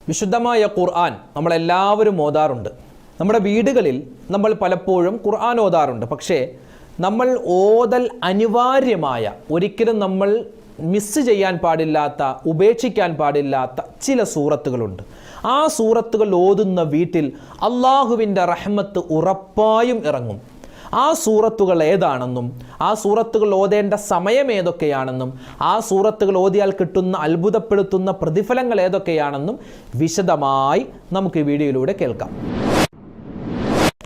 വിശുദ്ധമായ ഖുർആൻ നമ്മളെല്ലാവരും ഓതാറുണ്ട്. നമ്മുടെ വീടുകളിൽ നമ്മൾ പലപ്പോഴും ഖുർആൻ ഓതാറുണ്ട്. പക്ഷേ നമ്മൾ ഓതൽ അനിവാര്യമായ, ഒരിക്കലും നമ്മൾ മിസ് ചെയ്യാൻ പാടില്ലാത്ത, ഉപേക്ഷിക്കാൻ പാടില്ലാത്ത ചില സൂറത്തുകളുണ്ട്. ആ സൂറത്തുകൾ ഓതുന്ന വീട്ടിൽ അള്ളാഹുവിൻ്റെ റഹ്മത്ത് ഉറപ്പായും ഇറങ്ങും. ആ സൂറത്തുകൾ ഏതാണെന്നും ആ സൂറത്തുകൾ ഓതേണ്ട സമയം ഏതൊക്കെയാണെന്നും ആ സൂറത്തുകൾ ഓതിയാൽ കിട്ടുന്ന അത്ഭുതപ്പെടുത്തുന്ന പ്രതിഫലങ്ങൾ ഏതൊക്കെയാണെന്നും വിശദമായി നമുക്ക് ഈ വീഡിയോയിലൂടെ കേൾക്കാം.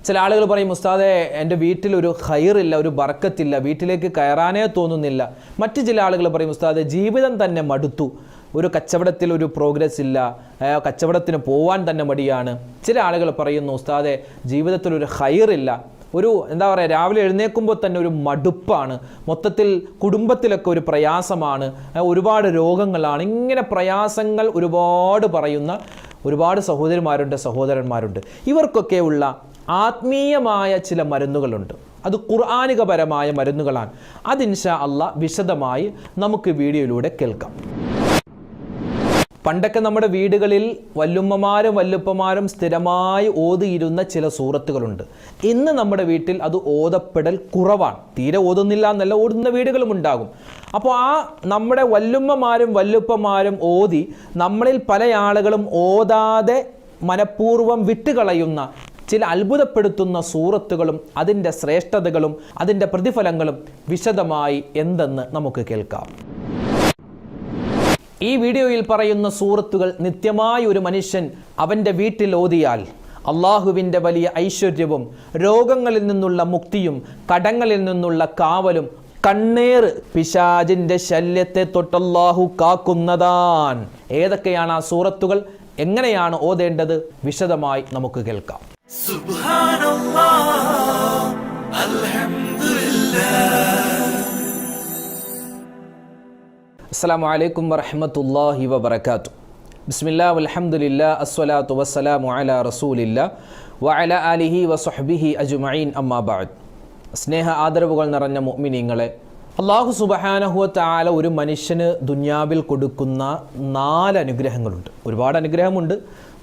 ചില ആളുകൾ പറയും, ഉസ്താദേ എൻ്റെ വീട്ടിലൊരു ഖൈറില്ല, ഒരു ബർക്കത്തില്ല, വീട്ടിലേക്ക് കയറാനേ തോന്നുന്നില്ല. മറ്റു ചില ആളുകൾ പറയും, ഉസ്താദേ ജീവിതം തന്നെ മടുത്തു, ഒരു കച്ചവടത്തിൽ ഒരു പ്രോഗ്രസ് ഇല്ല, കച്ചവടത്തിന് പോവാൻ തന്നെ മടിയാണ്. ചില ആളുകൾ പറയുന്നു, ഉസ്താദേ ജീവിതത്തിലൊരു ഖൈറില്ല, ഒരു എന്താ പറയുക, രാവിലെ എഴുന്നേൽക്കുമ്പോൾ തന്നെ ഒരു മടുപ്പാണ്, മൊത്തത്തിൽ കുടുംബത്തിലൊക്കെ ഒരു പ്രയാസമാണ്, ഒരുപാട് രോഗങ്ങളാണ്. ഇങ്ങനെ പ്രയാസങ്ങൾ ഒരുപാട് പറയുന്ന ഒരുപാട് സഹോദരിമാരുണ്ട്, സഹോദരന്മാരുണ്ട്. ഇവർക്കൊക്കെയുള്ള ആത്മീയമായ ചില മരുന്നുകളുണ്ട്. അത് ഖുർആനികപരമായ മരുന്നുകളാണ്. അത് ഇൻഷാ അല്ലാഹ് വിശദമായി നമുക്ക് വീഡിയോയിലൂടെ കേൾക്കാം. പണ്ടൊക്കെ നമ്മുടെ വീടുകളിൽ വല്ലുമ്മമാരും വല്ലുപ്പമാരും സ്ഥിരമായി ഓതിയിരുന്ന ചില സൂറത്തുകളുണ്ട്. ഇന്ന് നമ്മുടെ വീട്ടിൽ അത് ഓതപ്പെടൽ കുറവാണ്. തീരെ ഓതുന്നില്ല എന്നല്ല, ഓടുന്ന വീടുകളും ഉണ്ടാകും. അപ്പോൾ ആ നമ്മുടെ വല്ലുമ്മമാരും വല്ലുപ്പമാരും ഓതി നമ്മളിൽ പല ആളുകളും ഓതാതെ മനഃപൂർവ്വം വിട്ടുകളയുന്ന ചില അത്ഭുതപ്പെടുത്തുന്ന സൂറത്തുകളും അതിൻ്റെ ശ്രേഷ്ഠതകളും അതിൻ്റെ പ്രതിഫലങ്ങളും വിശദമായി എന്തെന്ന് നമുക്ക് കേൾക്കാം. ഈ വീഡിയോയിൽ പറയുന്ന സൂറത്തുകൾ നിത്യമായി ഒരു മനുഷ്യൻ അവൻ്റെ വീട്ടിൽ ഓതിയാൽ അള്ളാഹുവിൻ്റെ വലിയ ഐശ്വര്യവും രോഗങ്ങളിൽ നിന്നുള്ള മുക്തിയും കടങ്ങളിൽ നിന്നുള്ള കാവലും കണ്ണേറ് പിശാചിൻ്റെ ശല്യത്തെ തൊട്ടല്ലാഹു കാക്കുന്നതാൻ. ഏതൊക്കെയാണ് ആ സൂറത്തുകൾ, എങ്ങനെയാണ് ഓതേണ്ടത്, വിശദമായി നമുക്ക് കേൾക്കാം. സുബ്ഹാനല്ലാഹ്, അൽഹംദുലില്ലാഹ്. അസ്സലാമു അലൈക്കും വറഹ്മത്തുള്ളാഹി വബറകാതുഹു. ബിസ്മില്ലാഹി വൽഹംദുലില്ലാഹി അസ്സലാത്തു വസ്സലാമു അലാ റസൂലില്ലാഹി വഅലാ ആലിഹി വസഹ്ബിഹി അജ്മഈൻ, അമ്മാ ബഅദ്. സ്നേഹ ആദരവുകൾ നിറഞ്ഞ മുഅ്മിനീങ്ങളെ, അല്ലാഹു സുബ്ഹാനഹു വ തആല ഒരു മനുഷ്യന് ദുനിയാവിൽ കൊടുക്കുന്ന 4 അനുഗ്രഹങ്ങളുണ്ട്. ഒരുപാട് അനുഗ്രഹമുണ്ട്.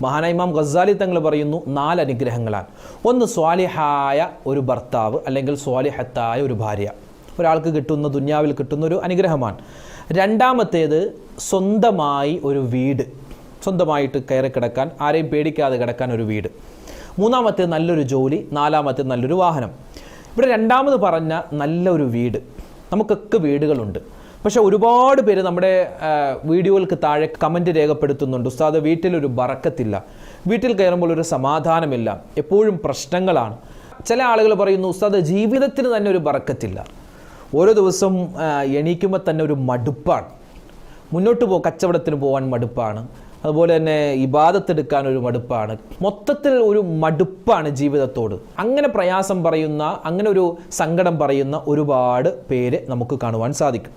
മഹാനായ ഇമാം ഗസാലി തങ്ങൾ പറയുന്നു 4 അനുഗ്രഹങ്ങളാണ്. ഒന്ന് സ്വാലിഹായ ഒരു ഭർത്താവ് അല്ലെങ്കിൽ സ്വാലിഹത്തായ ഒരു ഭാര്യ, ഒരാൾക്ക് കിട്ടുന്ന, ദുനിയാവിൽ കിട്ടുന്ന ഒരു അനുഗ്രഹമാണ്. രണ്ടാമത്തേത് സ്വന്തമായി ഒരു വീട്, സ്വന്തമായിട്ട് കയറി കിടക്കാൻ, ആരെയും പേടിക്കാതെ കിടക്കാൻ ഒരു വീട്. മൂന്നാമത്തേത് നല്ലൊരു ജോലി. നാലാമത്തേത് നല്ലൊരു വാഹനം. ഇവിടെ രണ്ടാമത് പറഞ്ഞ നല്ലൊരു വീട്. നമുക്കൊക്കെ വീടുകളുണ്ട്. പക്ഷേ ഒരുപാട് പേര് നമ്മുടെ വീഡിയോകൾക്ക് താഴെ കമൻറ്റ് രേഖപ്പെടുത്തുന്നുണ്ട്, ഉസ്താദ് വീട്ടിലൊരു ബറക്കത്തില്ല, വീട്ടിൽ കയറുമ്പോൾ ഒരു സമാധാനമില്ല, എപ്പോഴും പ്രശ്നങ്ങളാണ്. ചില ആളുകൾ പറയുന്നു, ഉസ്താദ് ജീവിതത്തിന് തന്നെ ഒരു ബറക്കത്തില്ല, ഓരോ ദിവസം എണീക്കുമ്പോൾ തന്നെ ഒരു മടുപ്പാണ്, മുന്നോട്ട് കച്ചവടത്തിന് പോകാൻ മടുപ്പാണ്, അതുപോലെ തന്നെ ഇബാദത്തെടുക്കാൻ ഒരു മടുപ്പാണ്, മൊത്തത്തിൽ ഒരു മടുപ്പാണ് ജീവിതത്തോട്. അങ്ങനെ പ്രയാസം പറയുന്ന, അങ്ങനെ ഒരു സങ്കടം പറയുന്ന ഒരുപാട് പേര് നമുക്ക് കാണുവാൻ സാധിക്കും.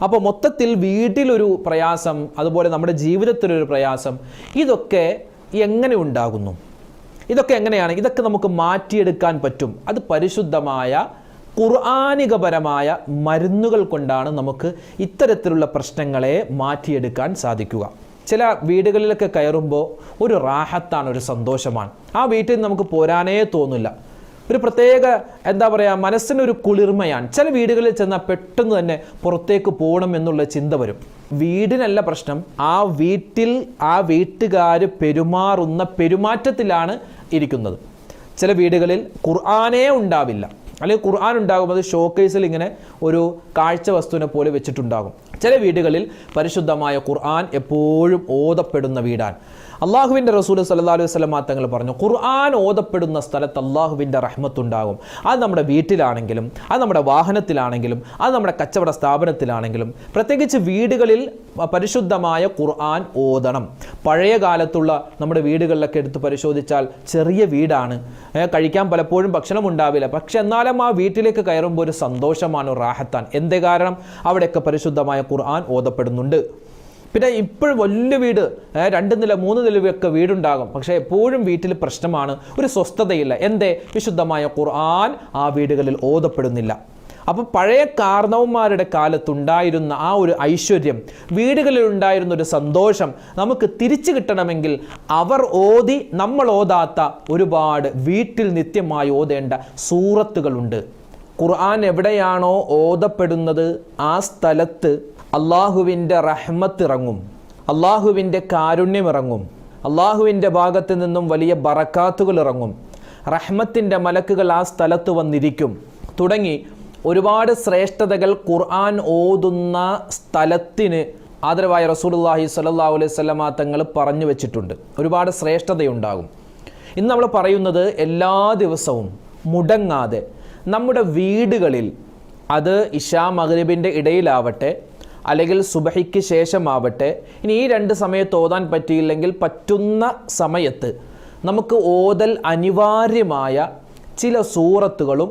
അപ്പോൾ മൊത്തത്തിൽ വീട്ടിലൊരു പ്രയാസം, അതുപോലെ നമ്മുടെ ജീവിതത്തിലൊരു പ്രയാസം, ഇതൊക്കെ എങ്ങനെ ഉണ്ടാകുന്നു? ഇതൊക്കെ എങ്ങനെയാണ്? ഇതൊക്കെ നമുക്ക് മാറ്റിയെടുക്കാൻ പറ്റും. അത് പരിശുദ്ധമായ ഖുർആനികപരമായ മരുന്നുകൾ കൊണ്ടാണ് നമുക്ക് ഇത്തരത്തിലുള്ള പ്രശ്നങ്ങളെ മാറ്റിയെടുക്കാൻ സാധിക്കുക. ചില വീടുകളിലൊക്കെ കയറുമ്പോൾ ഒരു റാഹത്താണ്, ഒരു സന്തോഷമാണ്. ആ വീട്ടിൽ നമുക്ക് പോരാനേ തോന്നില്ല. ഒരു പ്രത്യേക എന്താ പറയുക, മനസ്സിനൊരു കുളിർമയാണ്. ചില വീടുകളിൽ ചെന്നാൽ പെട്ടെന്ന് തന്നെ പുറത്തേക്ക് പോകണം എന്നുള്ള ചിന്ത വരും. വീടിനല്ല പ്രശ്നം, ആ വീട്ടിൽ ആ വീട്ടുകാർ പെരുമാറുന്ന പെരുമാറ്റത്തിലാണ് ഇരിക്കുന്നത്. ചില വീടുകളിൽ ഖുർആനേ ഉണ്ടാവില്ല, അല്ലെങ്കിൽ ഖുർആൻ ഉണ്ടാകും, അത് ഷോക്കേസിൽ ഇങ്ങനെ ഒരു കാഴ്ച വസ്തുവിനെ പോലെ വെച്ചിട്ടുണ്ടാകും. ചില വീടുകളിൽ പരിശുദ്ധമായ ഖുർആൻ എപ്പോഴും ഓതപ്പെടുന്ന വീടാണ്. അള്ളാഹുവിൻ്റെ റസൂൽ സല്ലല്ലാഹു അലൈഹി വസല്ലം തങ്ങൾ പറഞ്ഞു, ഖുർആൻ ഓതപ്പെടുന്ന സ്ഥലത്ത് അള്ളാഹുവിൻ്റെ റഹ്മത്തുണ്ടാകും. അത് നമ്മുടെ വീട്ടിലാണെങ്കിലും, അത് നമ്മുടെ വാഹനത്തിലാണെങ്കിലും, അത് നമ്മുടെ കച്ചവട സ്ഥാപനത്തിലാണെങ്കിലും, പ്രത്യേകിച്ച് വീടുകളിൽ പരിശുദ്ധമായ ഖുർആൻ ഓതണം. പഴയ കാലത്തുള്ള നമ്മുടെ വീടുകളിലൊക്കെ എടുത്ത് പരിശോധിച്ചാൽ ചെറിയ വീടാണ്, കഴിക്കാൻ പലപ്പോഴും ഭക്ഷണം ഉണ്ടാവില്ല. പക്ഷെ എന്നാലും ആ വീട്ടിലേക്ക് കയറുമ്പോൾ ഒരു സന്തോഷമാണ്, റാഹത്താണ്. എന്തേ കാരണം? അവിടെയൊക്കെ പരിശുദ്ധമായ ഖുർആൻ ഓതപ്പെടുന്നുണ്ട്. പിന്നെ ഇപ്പോഴും വലിയ വീട്, 2 നില 3 നിലയൊക്കെ വീടുണ്ടാകും. പക്ഷേ എപ്പോഴും വീട്ടിൽ പ്രശ്നമാണ്, ഒരു സ്വസ്ഥതയില്ല. എന്തേ? വിശുദ്ധമായ ഖുർആൻ ആ വീടുകളിൽ ഓതപ്പെടുന്നില്ല. അപ്പോൾ പഴയ കാരണവന്മാരുടെ കാലത്തുണ്ടായിരുന്ന ആ ഒരു ഐശ്വര്യം, വീടുകളിൽ ഉണ്ടായിരുന്ന ഒരു സന്തോഷം നമുക്ക് തിരിച്ചു കിട്ടണമെങ്കിൽ അവർ ഓതി നമ്മൾ ഓതാത്ത ഒരുപാട് വീട്ടിൽ നിത്യമായി ഓതേണ്ട സൂറത്തുകളുണ്ട്. ഖുർആൻ എവിടെയാണോ ഓതപ്പെടുന്നത് ആ സ്ഥലത്ത് അള്ളാഹുവിൻ്റെ റഹ്മത്ത് ഇറങ്ങും, അള്ളാഹുവിൻ്റെ കാരുണ്യം ഇറങ്ങും, അള്ളാഹുവിൻ്റെ ഭാഗത്ത് നിന്നും വലിയ ബറക്കാത്തുകൾ ഇറങ്ങും, റഹ്മത്തിൻ്റെ മലക്കുകൾ ആ സ്ഥലത്ത് വന്നിരിക്കും തുടങ്ങി ഒരുപാട് ശ്രേഷ്ഠതകൾ ഖുർആൻ ഓതുന്ന സ്ഥലത്തിന് ആദരവായ റസൂലുള്ളാഹി സ്വല്ലല്ലാഹു അലൈഹി വസല്ലമ തങ്ങൾ പറഞ്ഞു വെച്ചിട്ടുണ്ട്. ഒരുപാട് ശ്രേഷ്ഠതയുണ്ടാകും. ഇന്ന് നമ്മൾ പറയുന്നത് എല്ലാ ദിവസവും മുടങ്ങാതെ നമ്മുടെ വീടുകളിൽ, അത് ഇശാ മഗ്രിബിൻ്റെ ഇടയിലാവട്ടെ അല്ലെങ്കിൽ സുബഹിക്ക് ശേഷമാവട്ടെ, ഇനി ഈ രണ്ട് സമയത്ത് ഓതാൻ പറ്റിയില്ലെങ്കിൽ പറ്റുന്ന സമയത്ത് നമുക്ക് ഓതൽ അനിവാര്യമായ ചില സൂറത്തുകളും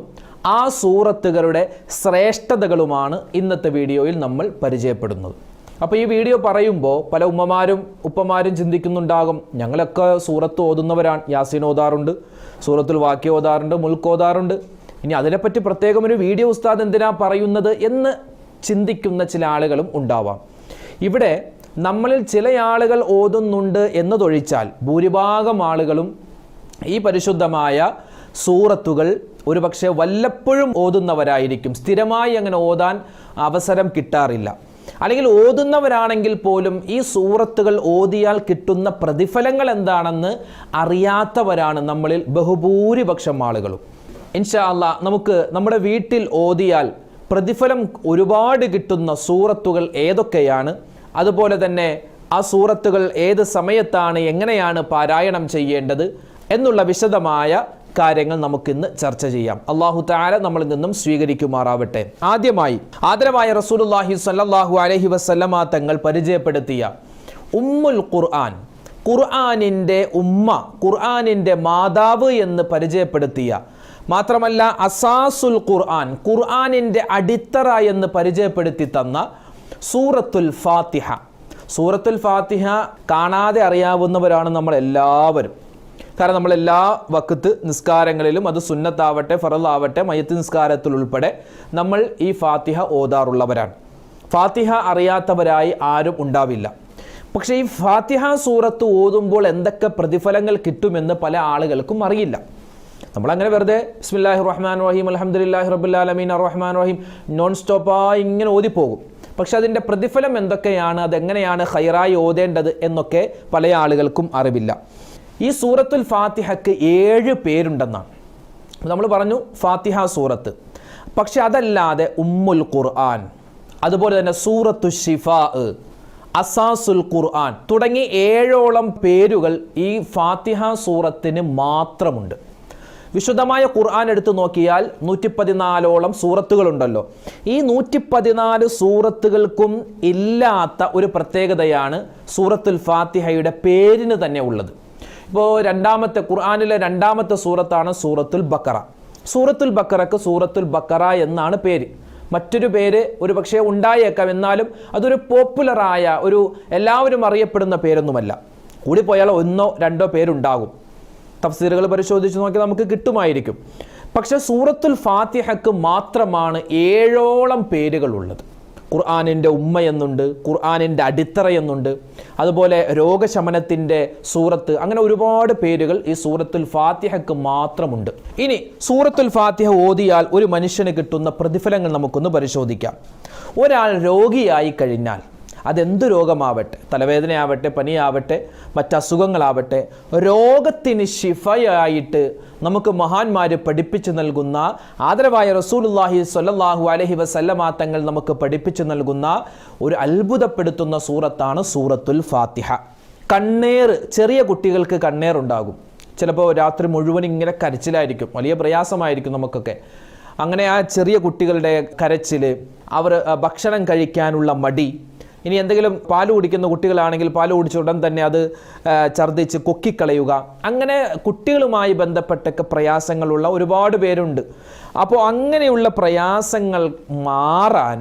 ആ സൂറത്തുകളുടെ ശ്രേഷ്ഠതകളുമാണ് ഇന്നത്തെ വീഡിയോയിൽ നമ്മൾ പരിചയപ്പെടുന്നത്. അപ്പോൾ ഈ വീഡിയോ പറയുമ്പോൾ പല ഉമ്മമാരും ഉപ്പമാരും ചിന്തിക്കുന്നുണ്ടാകും, ഞങ്ങളൊക്കെ സൂറത്ത് ഓതുന്നവരാണ്, യാസീൻ ഓതാറുണ്ട്, സൂറത്തുൽ വാഖിയ ഓതാറുണ്ട്, മുൽക്ക് ഓതാറുണ്ട്, ഇനി അതിനെപ്പറ്റി പ്രത്യേകം ഒരു വീഡിയോ ഉസ്താദ് എന്തിനാ പറയുന്നത് എന്ന് ചിന്തിക്കുന്ന ചില ആളുകളും ഉണ്ടാവാം. ഇവിടെ നമ്മളിൽ ചില ആളുകൾ ഓതുന്നുണ്ട് എന്നതൊഴിച്ചാൽ ഭൂരിഭാഗം ആളുകളും ഈ പരിശുദ്ധമായ സൂറത്തുകൾ ഒരുപക്ഷെ വല്ലപ്പോഴും ഓതുന്നവരായിരിക്കും. സ്ഥിരമായി അങ്ങനെ ഓതാൻ അവസരം കിട്ടാറില്ല. അല്ലെങ്കിൽ ഓതുന്നവരാണെങ്കിൽ പോലും ഈ സൂറത്തുകൾ ഓതിയാൽ കിട്ടുന്ന പ്രതിഫലങ്ങൾ എന്താണെന്ന് അറിയാത്തവരാണ് നമ്മളിൽ ബഹുഭൂരിപക്ഷം ആളുകളും. ഇൻഷാ അല്ലാഹ് നമുക്ക് നമ്മുടെ വീട്ടിൽ ഓതിയാൽ പ്രതിഫലം ഒരുപാട് കിട്ടുന്ന സൂറത്തുകൾ ഏതൊക്കെയാണ്, അതുപോലെ തന്നെ ആ സൂറത്തുകൾ ഏത് സമയത്താണ്, എങ്ങനെയാണ് പാരായണം ചെയ്യേണ്ടത് എന്നുള്ള വിശദമായ കാര്യങ്ങൾ നമുക്കിന്ന് ചർച്ച ചെയ്യാം. അല്ലാഹു തആല നമ്മളിൽ നിന്നും സ്വീകരിക്കുമാറാവട്ടെ. ആദ്യമായി ആദരവായ റസൂലുള്ളാഹി സ്വല്ലല്ലാഹു അലൈഹി വസല്ലമ തങ്ങൾ പരിചയപ്പെടുത്തിയ ഉമ്മുൽ ഖുർആൻ, ഖുർആനിൻ്റെ ഉമ്മ, ഖുർആനിൻ്റെ മാതാവ് എന്ന് പരിചയപ്പെടുത്തിയ, മാത്രമല്ല അസാസുൽ ഖുർആൻ, ഖുർആനിൻ്റെ അടിത്തറ എന്ന് പരിചയപ്പെടുത്തി തന്ന സൂറത്തുൽ ഫാത്തിഹ. സൂറത്തുൽ ഫാത്തിഹ കാണാതെ അറിയാവുന്നവരാണ് നമ്മൾ എല്ലാവരും. കാരണം നമ്മളെല്ലാ വഖത്ത് നിസ്കാരങ്ങളിലും, അത് സുന്നത്താവട്ടെ ഫറളാവട്ടെ മയ്യത്ത് നിസ്കാരത്തിൽ ഉൾപ്പെടെ നമ്മൾ ഈ ഫാത്തിഹ ഓതാറുള്ളവരാണ്. ഫാത്തിഹ അറിയാത്തവരായി ആരും ഉണ്ടാവില്ല. പക്ഷേ ഈ ഫാത്തിഹ സൂറത്ത് ഓതുമ്പോൾ എന്തൊക്കെ പ്രതിഫലങ്ങൾ കിട്ടുമെന്ന് പല ആളുകൾക്കും അറിയില്ല. നമ്മളങ്ങനെ വെറുതെ ബിസ്മില്ലാഹിർ റഹ്മാനിർ റഹീം അൽഹംദുലില്ലാഹി റബ്ബിൽ ആലമീൻ അർറഹ്മാനിർ റഹീം നോൺ സ്റ്റോപ്പായി ഇങ്ങനെ ഓതിപ്പോകും. പക്ഷെ അതിൻ്റെ പ്രതിഫലം എന്തൊക്കെയാണ്, അതെങ്ങനെയാണ് ഖൈറായി ഓതേണ്ടത് എന്നൊക്കെ പല ആളുകൾക്കും അറിവില്ല. ഈ സൂറത്തുൽ ഫാത്തിഹയ്ക്ക് 7 പേരുണ്ടെന്നാണ് നമ്മൾ പറഞ്ഞു, ഫാത്തിഹ സൂറത്ത്. പക്ഷെ അതല്ലാതെ ഉമ്മുൽ ഖുർആൻ, അതുപോലെ തന്നെ സൂറത്തു ശിഫാ, അസാസുൽ ഖുർആൻ തുടങ്ങി 7ഓളം പേരുകൾ ഈ ഫാത്തിഹ സൂറത്തിന് മാത്രമുണ്ട്. വിശുദ്ധമായ ഖുർആൻ എടുത്തു നോക്കിയാൽ 114ഓളം സൂറത്തുകളുണ്ടല്ലോ. ഈ 114 സൂറത്തുകൾക്കും ഇല്ലാത്ത ഒരു പ്രത്യേകതയാണ് സൂറത്തുൽ ഫാത്തിഹയുടെ പേരിന് തന്നെ ഉള്ളത്. ഇപ്പോൾ ഖുർആനിലെ രണ്ടാമത്തെ സൂറത്താണ് സൂറത്തുൽ ബഖറ. സൂറത്തുൽ ബഖറക്ക് സൂറത്തുൽ ബഖറ എന്നാണ് പേര്. മറ്റൊരു പേര് ഒരു പക്ഷേ ഉണ്ടായേക്കാം, എന്നാലും അതൊരു പോപ്പുലറായ, ഒരു എല്ലാവരും അറിയപ്പെടുന്ന പേരൊന്നുമല്ല. കൂടിപ്പോയാൽ 1 or 2 പേരുണ്ടാകും. തഫ്സീറുകൾ പരിശോധിച്ച് നോക്കി നമുക്ക് കിട്ടുമായിരിക്കും. പക്ഷെ സൂറത്തുൽ ഫാത്തിഹയ്ക്ക് മാത്രമാണ് 7ഓളം പേരുകളുള്ളത്. ഖുർആനിൻ്റെ ഉമ്മ എന്നുണ്ട്, ഖുർആനിൻ്റെ അടിത്തറ എന്നുണ്ട്, അതുപോലെ രോഗശമനത്തിൻ്റെ സൂറത്ത്, അങ്ങനെ ഒരുപാട് പേരുകൾ ഈ സൂറത്തുൽ ഫാത്തിഹയ്ക്ക് മാത്രമുണ്ട്. ഇനി സൂറത്തുൽ ഫാത്തിഹ ഓതിയാൽ ഒരു മനുഷ്യന് കിട്ടുന്ന പ്രതിഫലങ്ങൾ നമുക്കൊന്ന് പരിശോധിക്കാം. ഒരാൾ രോഗിയായി കഴിഞ്ഞാൽ, അതെന്ത് രോഗമാവട്ടെ, തലവേദനയാവട്ടെ, പനിയാവട്ടെ, മറ്റസുഖങ്ങളാവട്ടെ, രോഗത്തിന് ശിഫയായിട്ട് നമുക്ക് മഹാന്മാർ പഠിപ്പിച്ചു നൽകുന്ന, ആദരവായ റസൂലുള്ളാഹി സ്വല്ലല്ലാഹു അലൈഹി വസല്ലമ തങ്ങൾ നമുക്ക് പഠിപ്പിച്ചു നൽകുന്ന ഒരു അത്ഭുതപ്പെടുത്തുന്ന സൂറത്താണ് സൂറത്തുൽ ഫാത്തിഹ. കണ്ണേർ, ചെറിയ കുട്ടികൾക്ക് കണ്ണേറുണ്ടാകും. ചിലപ്പോൾ രാത്രി മുഴുവൻ ഇങ്ങനെ കരച്ചിലായിരിക്കും, വലിയ പ്രയാസമായിരിക്കും നമുക്കൊക്കെ. അങ്ങനെ ആ ചെറിയ കുട്ടികളുടെ കരച്ചിൽ, അവർ ഭക്ഷണം കഴിക്കാനുള്ള മടി, ഇനി എന്തെങ്കിലും പാല് കുടിക്കുന്ന കുട്ടികളാണെങ്കിൽ പാല് കുടിച്ച ഉടൻ തന്നെ അത് ഛർദ്ദിച്ച് കൊക്കിക്കളയുക, അങ്ങനെ കുട്ടികളുമായി ബന്ധപ്പെട്ടൊക്കെ പ്രയാസങ്ങളുള്ള ഒരുപാട് പേരുണ്ട്. അപ്പോൾ അങ്ങനെയുള്ള പ്രയാസങ്ങൾ മാറാൻ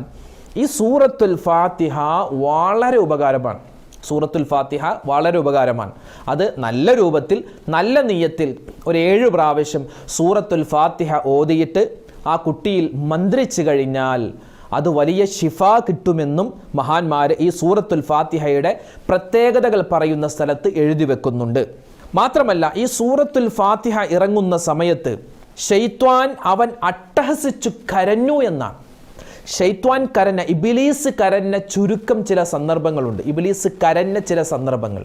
ഈ സൂറത്തുൽ ഫാത്തിഹ വളരെ ഉപകാരമാണ്. സൂറത്തുൽ ഫാത്തിഹ വളരെ ഉപകാരമാണ്. അത് നല്ല രൂപത്തിൽ, നല്ല നിയ്യത്തിൽ ഒരു 7 പ്രാവശ്യം സൂറത്തുൽ ഫാത്തിഹ ഓതിയിട്ട് ആ കുട്ടിയിൽ മന്ത്രിച്ചു കഴിഞ്ഞാൽ അത് വലിയ ശിഫ കിട്ടുമെന്നും മഹാന്മാർ ഈ സൂറത്തുൽ ഫാത്തിഹയുടെ പ്രത്യേകതകൾ പറയുന്ന സ്ഥലത്ത് എഴുതി വെക്കുന്നുണ്ട്. മാത്രമല്ല ഈ സൂറത്തുൽ ഫാത്തിഹ ഇറങ്ങുന്ന സമയത്ത് ശൈത്വാൻ അവൻ അട്ടഹസിച്ചു കരഞ്ഞു എന്നാണ്. ശൈത്വാൻ കരഞ്ഞ, ഇബ്ലീസ് കരഞ്ഞ ചുരുക്കം ചില സന്ദർഭങ്ങളുണ്ട്. ഇബ്ലീസ് കരഞ്ഞ ചില സന്ദർഭങ്ങൾ,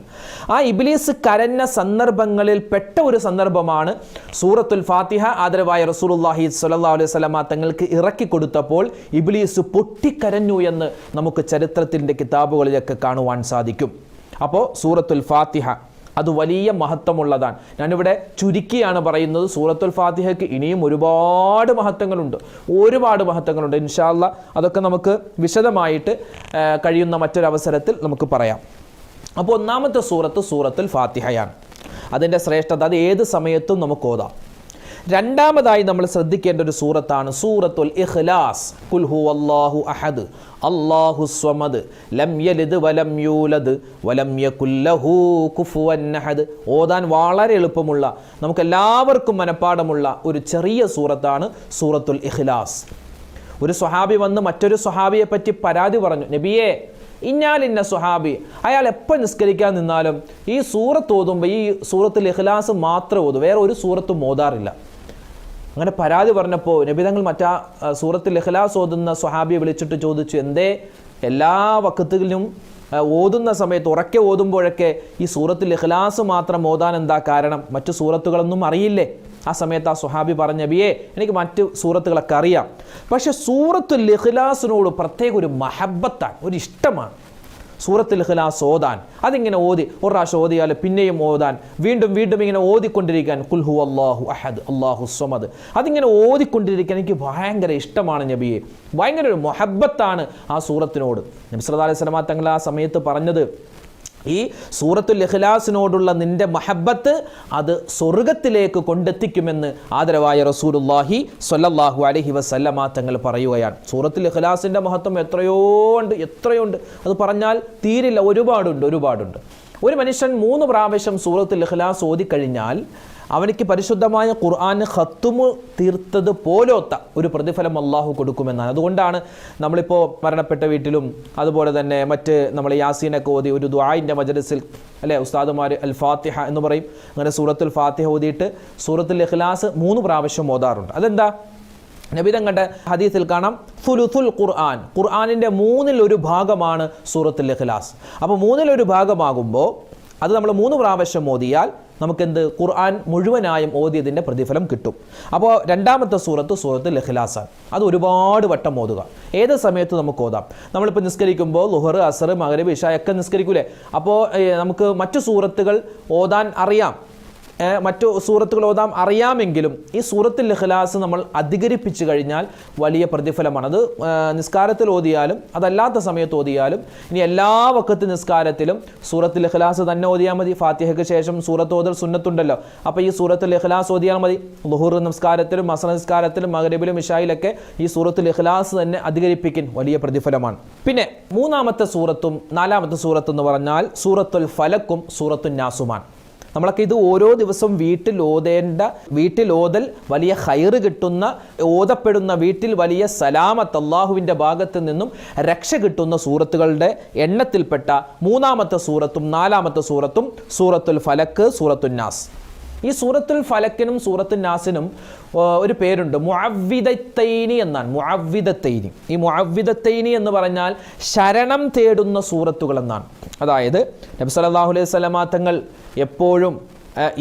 ആ ഇബ്ലീസ് കരഞ്ഞ സന്ദർഭങ്ങളിൽ പെട്ട ഒരു സന്ദർഭമാണ് സൂറത്തുൽ ഫാത്തിഹ ആദരവായ റസൂലുള്ളാഹി സ്വല്ലല്ലാഹു അലൈഹി വസല്ലമ തങ്ങൾക്ക് ഇറക്കി കൊടുത്തപ്പോൾ ഇബ്ലീസ് പൊട്ടിക്കരഞ്ഞു എന്ന് നമുക്ക് ചരിത്രത്തിൻ്റെ കിതാബുകളിലൊക്കെ കാണുവാൻ സാധിക്കും. അപ്പോൾ സൂറത്തുൽ ഫാത്തിഹ അത് വലിയ മഹത്വമുള്ളതാണ്. ഞാനിവിടെ ചുരുക്കിയാണ് പറയുന്നത്. സൂറത്തുൽ ഫാത്തിഹയ്ക്ക് ഇനിയും ഒരുപാട് മഹത്വങ്ങളുണ്ട്. ഇൻഷാ അല്ലാഹ് അതൊക്കെ നമുക്ക് വിശദമായിട്ട് കഴിയുന്ന മറ്റൊരവസരത്തിൽ നമുക്ക് പറയാം. അപ്പോൾ ഒന്നാമത്തെ സൂറത്തുൽ ഫാത്തിഹയാണ്. അതിൻ്റെ ശ്രേഷ്ഠത അത് ഏത് സമയത്തും നമുക്ക് ഓതാം. രണ്ടാമതായി നമ്മൾ ശ്രദ്ധിക്കേണ്ട ഒരു സൂറത്താണ് സൂറത്തുൽ ഇഖ്ലാസ്. ഖുൽ ഹുവല്ലാഹു അഹദ് അല്ലാഹു സ്വമദ് ലം യലിദ് വലം യൂലദ് വലം യകുൽ ലഹു കുഫുവൻ അഹദ്. ഓതാൻ വളരെ എളുപ്പമുള്ള, നമുക്കെല്ലാവർക്കും മനഃപ്പാടമുള്ള ഒരു ചെറിയ സൂറത്താണ് സൂറത്തുൽ ഇഖ്ലാസ്. ഒരു സ്വഹാബി വന്ന് മറ്റൊരു സ്വഹാബിയെ പറ്റി പരാതി പറഞ്ഞു, നബിയേ ഇന്ന സ്വഹാബി, അയാൾ എപ്പോൾ നിസ്കരിക്കാൻ നിന്നാലും ഈ സൂറത്ത് ഓതുമ്പോൾ ഈ സൂറത്തുൽ ഇഖ്ലാസ് മാത്രം ഓതും, വേറെ ഒരു സൂറത്തും ഓതാറില്ല. അങ്ങനെ പരാതി പറഞ്ഞപ്പോൾ നബി തങ്ങൾ മറ്റാ സൂറത്തുൽ ഇഖ്ലാസ് ഓതുന്ന സ്വഹാബിയെ വിളിച്ചിട്ട് ചോദിച്ചു, എന്തേ എല്ലാ വഖത്തിലും ഓതുന്ന സമയത്ത് ഉറക്കെ ഓതുമ്പോഴൊക്കെ ഈ സൂറത്തുൽ ഇഖ്ലാസ് മാത്രം ഓതാൻ എന്താ കാരണം? മറ്റു സൂറത്തുകളൊന്നും അറിയില്ലേ? ആ സമയത്ത് ആ സ്വഹാബി പറഞ്ഞ, നബിയേ എനിക്ക് മറ്റു സൂറത്തുകളൊക്കെ അറിയാം, പക്ഷെ സൂറത്തുൽ ഇഖ്ലാസിനോട് പ്രത്യേക ഒരു മഹബത്താണ്, ഒരു ഇഷ്ടമാണ് സൂറത്തുൽ ഇഖ്ലാസ് ഓതാൻ. അതിങ്ങനെ ഓതി ഒരു പ്രാവശ്യം ഓതിയാൽ പിന്നെയും ഓതാൻ, വീണ്ടും വീണ്ടും ഇങ്ങനെ ഓതിക്കൊണ്ടിരിക്കാൻ. ഖുൽ ഹുവല്ലാഹു അഹദ് അല്ലാഹു സ്വമദ്, അതിങ്ങനെ ഓതിക്കൊണ്ടിരിക്കാൻ എനിക്ക് ഭയങ്കര ഇഷ്ടമാണ് നബിയെ, ഭയങ്കര ഒരു മൊഹബത്താണ് ആ സൂറത്തിനോട്. നബി സല്ലല്ലാഹു അലൈഹി വസല്ലം തങ്ങൾ ആ സമയത്ത് പറഞ്ഞത്, ഈ സൂറത്തുൽ ഇഖ്ലാസിനോടുള്ള നിന്റെ മഹബത്ത് അത് സ്വർഗത്തിലേക്ക് കൊണ്ടെത്തിക്കുമെന്ന് ആദരവായ റസൂലുള്ളാഹി സ്വല്ലല്ലാഹു അലൈഹി വസല്ലമ തങ്ങൾ പറയുകയാണ്. സൂറത്തുൽ ഇഖ്ലാസിൻ്റെ മഹത്വം എത്രയുണ്ട്, അത് പറഞ്ഞാൽ തീരില്ല. ഒരുപാടുണ്ട്. ഒരു മനുഷ്യൻ 3 പ്രാവശ്യം സൂറത്തുൽ ഇഖ്ലാസ് ഓതിക്കഴിഞ്ഞാൽ അവനിക്ക് പരിശുദ്ധമായ ഖുർആന് ഖത്തുമ് തീർത്തത് പോലൊത്ത ഒരു പ്രതിഫലം അള്ളാഹു കൊടുക്കുമെന്നാണ്. അതുകൊണ്ടാണ് നമ്മളിപ്പോൾ മരണപ്പെട്ട വീട്ടിലും അതുപോലെ തന്നെ മറ്റ് നമ്മൾ യാസീനൊക്കെ ഓതി ഒരു ദുആഇൻ്റെ മജ്ലിസിൽ അല്ലേ ഉസ്താദുമാർ അൽ ഫാത്തിഹ എന്ന് പറയും. അങ്ങനെ സൂറത്തുൽ ഫാത്തിഹ ഓതിയിട്ട് സൂറത്തുൽ ഇഖ്ലാസ് 3 പ്രാവശ്യം ഓതാറുണ്ട്. അതെന്താ? നബി തങ്ങളുടെ ഹദീസിൽ കാണാം, സുലുസുൽ ഖുർആനിൻ്റെ 1/3 ഭാഗമാണ് സൂറത്തുൽ ഇഖ്ലാസ്. അപ്പോൾ 1/3 ഭാഗമാകുമ്പോൾ അത് നമ്മൾ 3 പ്രാവശ്യം ഓതിയാൽ നമുക്കെന്ത്? ഖുർആൻ മുഴുവനായും ഓതിയതിൻ്റെ പ്രതിഫലം കിട്ടും. അപ്പോൾ രണ്ടാമത്തെ സൂറത്തുൽ ഇഖ്ലാസാണ്. അത് ഒരുപാട് വട്ടം ഓതുക, ഏത് സമയത്ത് നമുക്ക് ഓതാം. നമ്മളിപ്പോൾ നിസ്കരിക്കുമ്പോൾ ളുഹർ, അസർ, മഗ്രിബ്, ഇശാ ഒക്കെ നിസ്കരിക്കൂലേ? അപ്പോൾ നമുക്ക് മറ്റു സൂറത്തുകൾ ഓതാൻ അറിയാം, മറ്റു സൂറത്തുകൾ ഓതാം അറിയാമെങ്കിലും ഈ സൂറത്തുൽ ഇഖ്ലാസ് നമ്മൾ അധികരിപ്പിച്ചു കഴിഞ്ഞാൽ വലിയ പ്രതിഫലമാണ്. അത് നിസ്കാരത്തിൽ ഓതിയാലും അതല്ലാത്ത സമയത്ത് ഓതിയാലും, ഇനി എല്ലാ വഖത്ത് നിസ്കാരത്തിലും സൂറത്തുൽ ഇഖ്ലാസ് തന്നെ ഓതിയാൽ മതി. ഫാത്തിഹയ്ക്ക് ശേഷം സൂറത്ത് ഓതൽ സുന്നത്തുണ്ടല്ലോ, അപ്പോൾ ഈ സൂറത്തുൽ ഇഖ്ലാസ് ഓതിയാൽ മതി. ളുഹൂർ നിസ്കാരത്തിലും അസ്ർ നിസ്കാരത്തിലും മഗ്രിബിലും ഇശായിലൊക്കെ ഈ സൂറത്തുൽ ഇഖ്ലാസ് തന്നെ അധികരിപ്പിക്കാൻ വലിയ പ്രതിഫലമാണ്. പിന്നെ 3ാമത്തെ സൂറത്തും 4ാമത്തെ സൂറത്തും എന്ന് പറഞ്ഞാൽ സൂറത്തുൽ ഫലക്കും സൂറത്തുൻ നാസുമാണ്. നമ്മളൊക്കെ ഇത് ഓരോ ദിവസവും വീട്ടിൽ ഓതൽ വലിയ ഖൈറ് കിട്ടുന്ന, ഓതപ്പെടുന്ന വീട്ടിൽ വലിയ സലാമത്ത് അല്ലാഹുവിൻ്റെ ഭാഗത്ത് നിന്നും രക്ഷ കിട്ടുന്ന സൂറത്തുകളുടെ എണ്ണത്തിൽപ്പെട്ട 3ാമത്തെ സൂറത്തും 4ാമത്തെ സൂറത്തും സൂറത്തുൽ ഫലക്ക്, സൂറത്തുൻ നാസ്. ഈ സൂറത്തുൽ ഫലക്കിനും സൂറത്തുൻ നാസിനും ഒരു പേരുണ്ട്, മുഅവ്വിദത്തൈനി എന്നാണ്. ഈ മുഅവ്വിദത്തൈനി എന്ന് പറഞ്ഞാൽ ശരണം തേടുന്ന സൂറത്തുകൾ എന്നാണ്. അതായത് നബി സല്ലല്ലാഹു അലൈഹി വസല്ലമ തങ്ങൾ എപ്പോഴും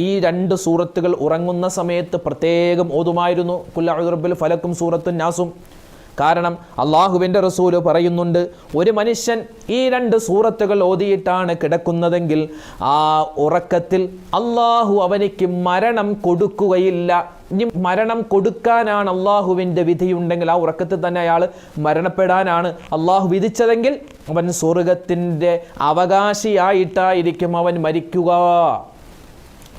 ഈ 2 സൂറത്തുകൾ ഉറങ്ങുന്ന സമയത്ത് പ്രത്യേകം ഓതുമായിരുന്നു, ഖുൽ അഊദു ബിറബ്ബിൽ ഫലക്കും സൂറത്തുൻ നാസും. കാരണം അള്ളാഹുവിൻ്റെ റസൂല് പറയുന്നുണ്ട്, ഒരു മനുഷ്യൻ ഈ 2 സൂറത്തുകൾ ഓതിയിട്ടാണ് കിടക്കുന്നതെങ്കിൽ ആ ഉറക്കത്തിൽ അള്ളാഹു അവനിക്ക് മരണം കൊടുക്കുകയില്ല. ഇനി മരണം കൊടുക്കാനാണ് അള്ളാഹുവിൻ്റെ വിധിയുണ്ടെങ്കിൽ, ആ ഉറക്കത്തിൽ തന്നെ അയാൾ മരണപ്പെടാനാണ് അള്ളാഹു വിധിച്ചതെങ്കിൽ അവൻ സ്വർഗത്തിൻ്റെ അവകാശിയായിട്ടായിരിക്കും അവൻ മരിക്കുക.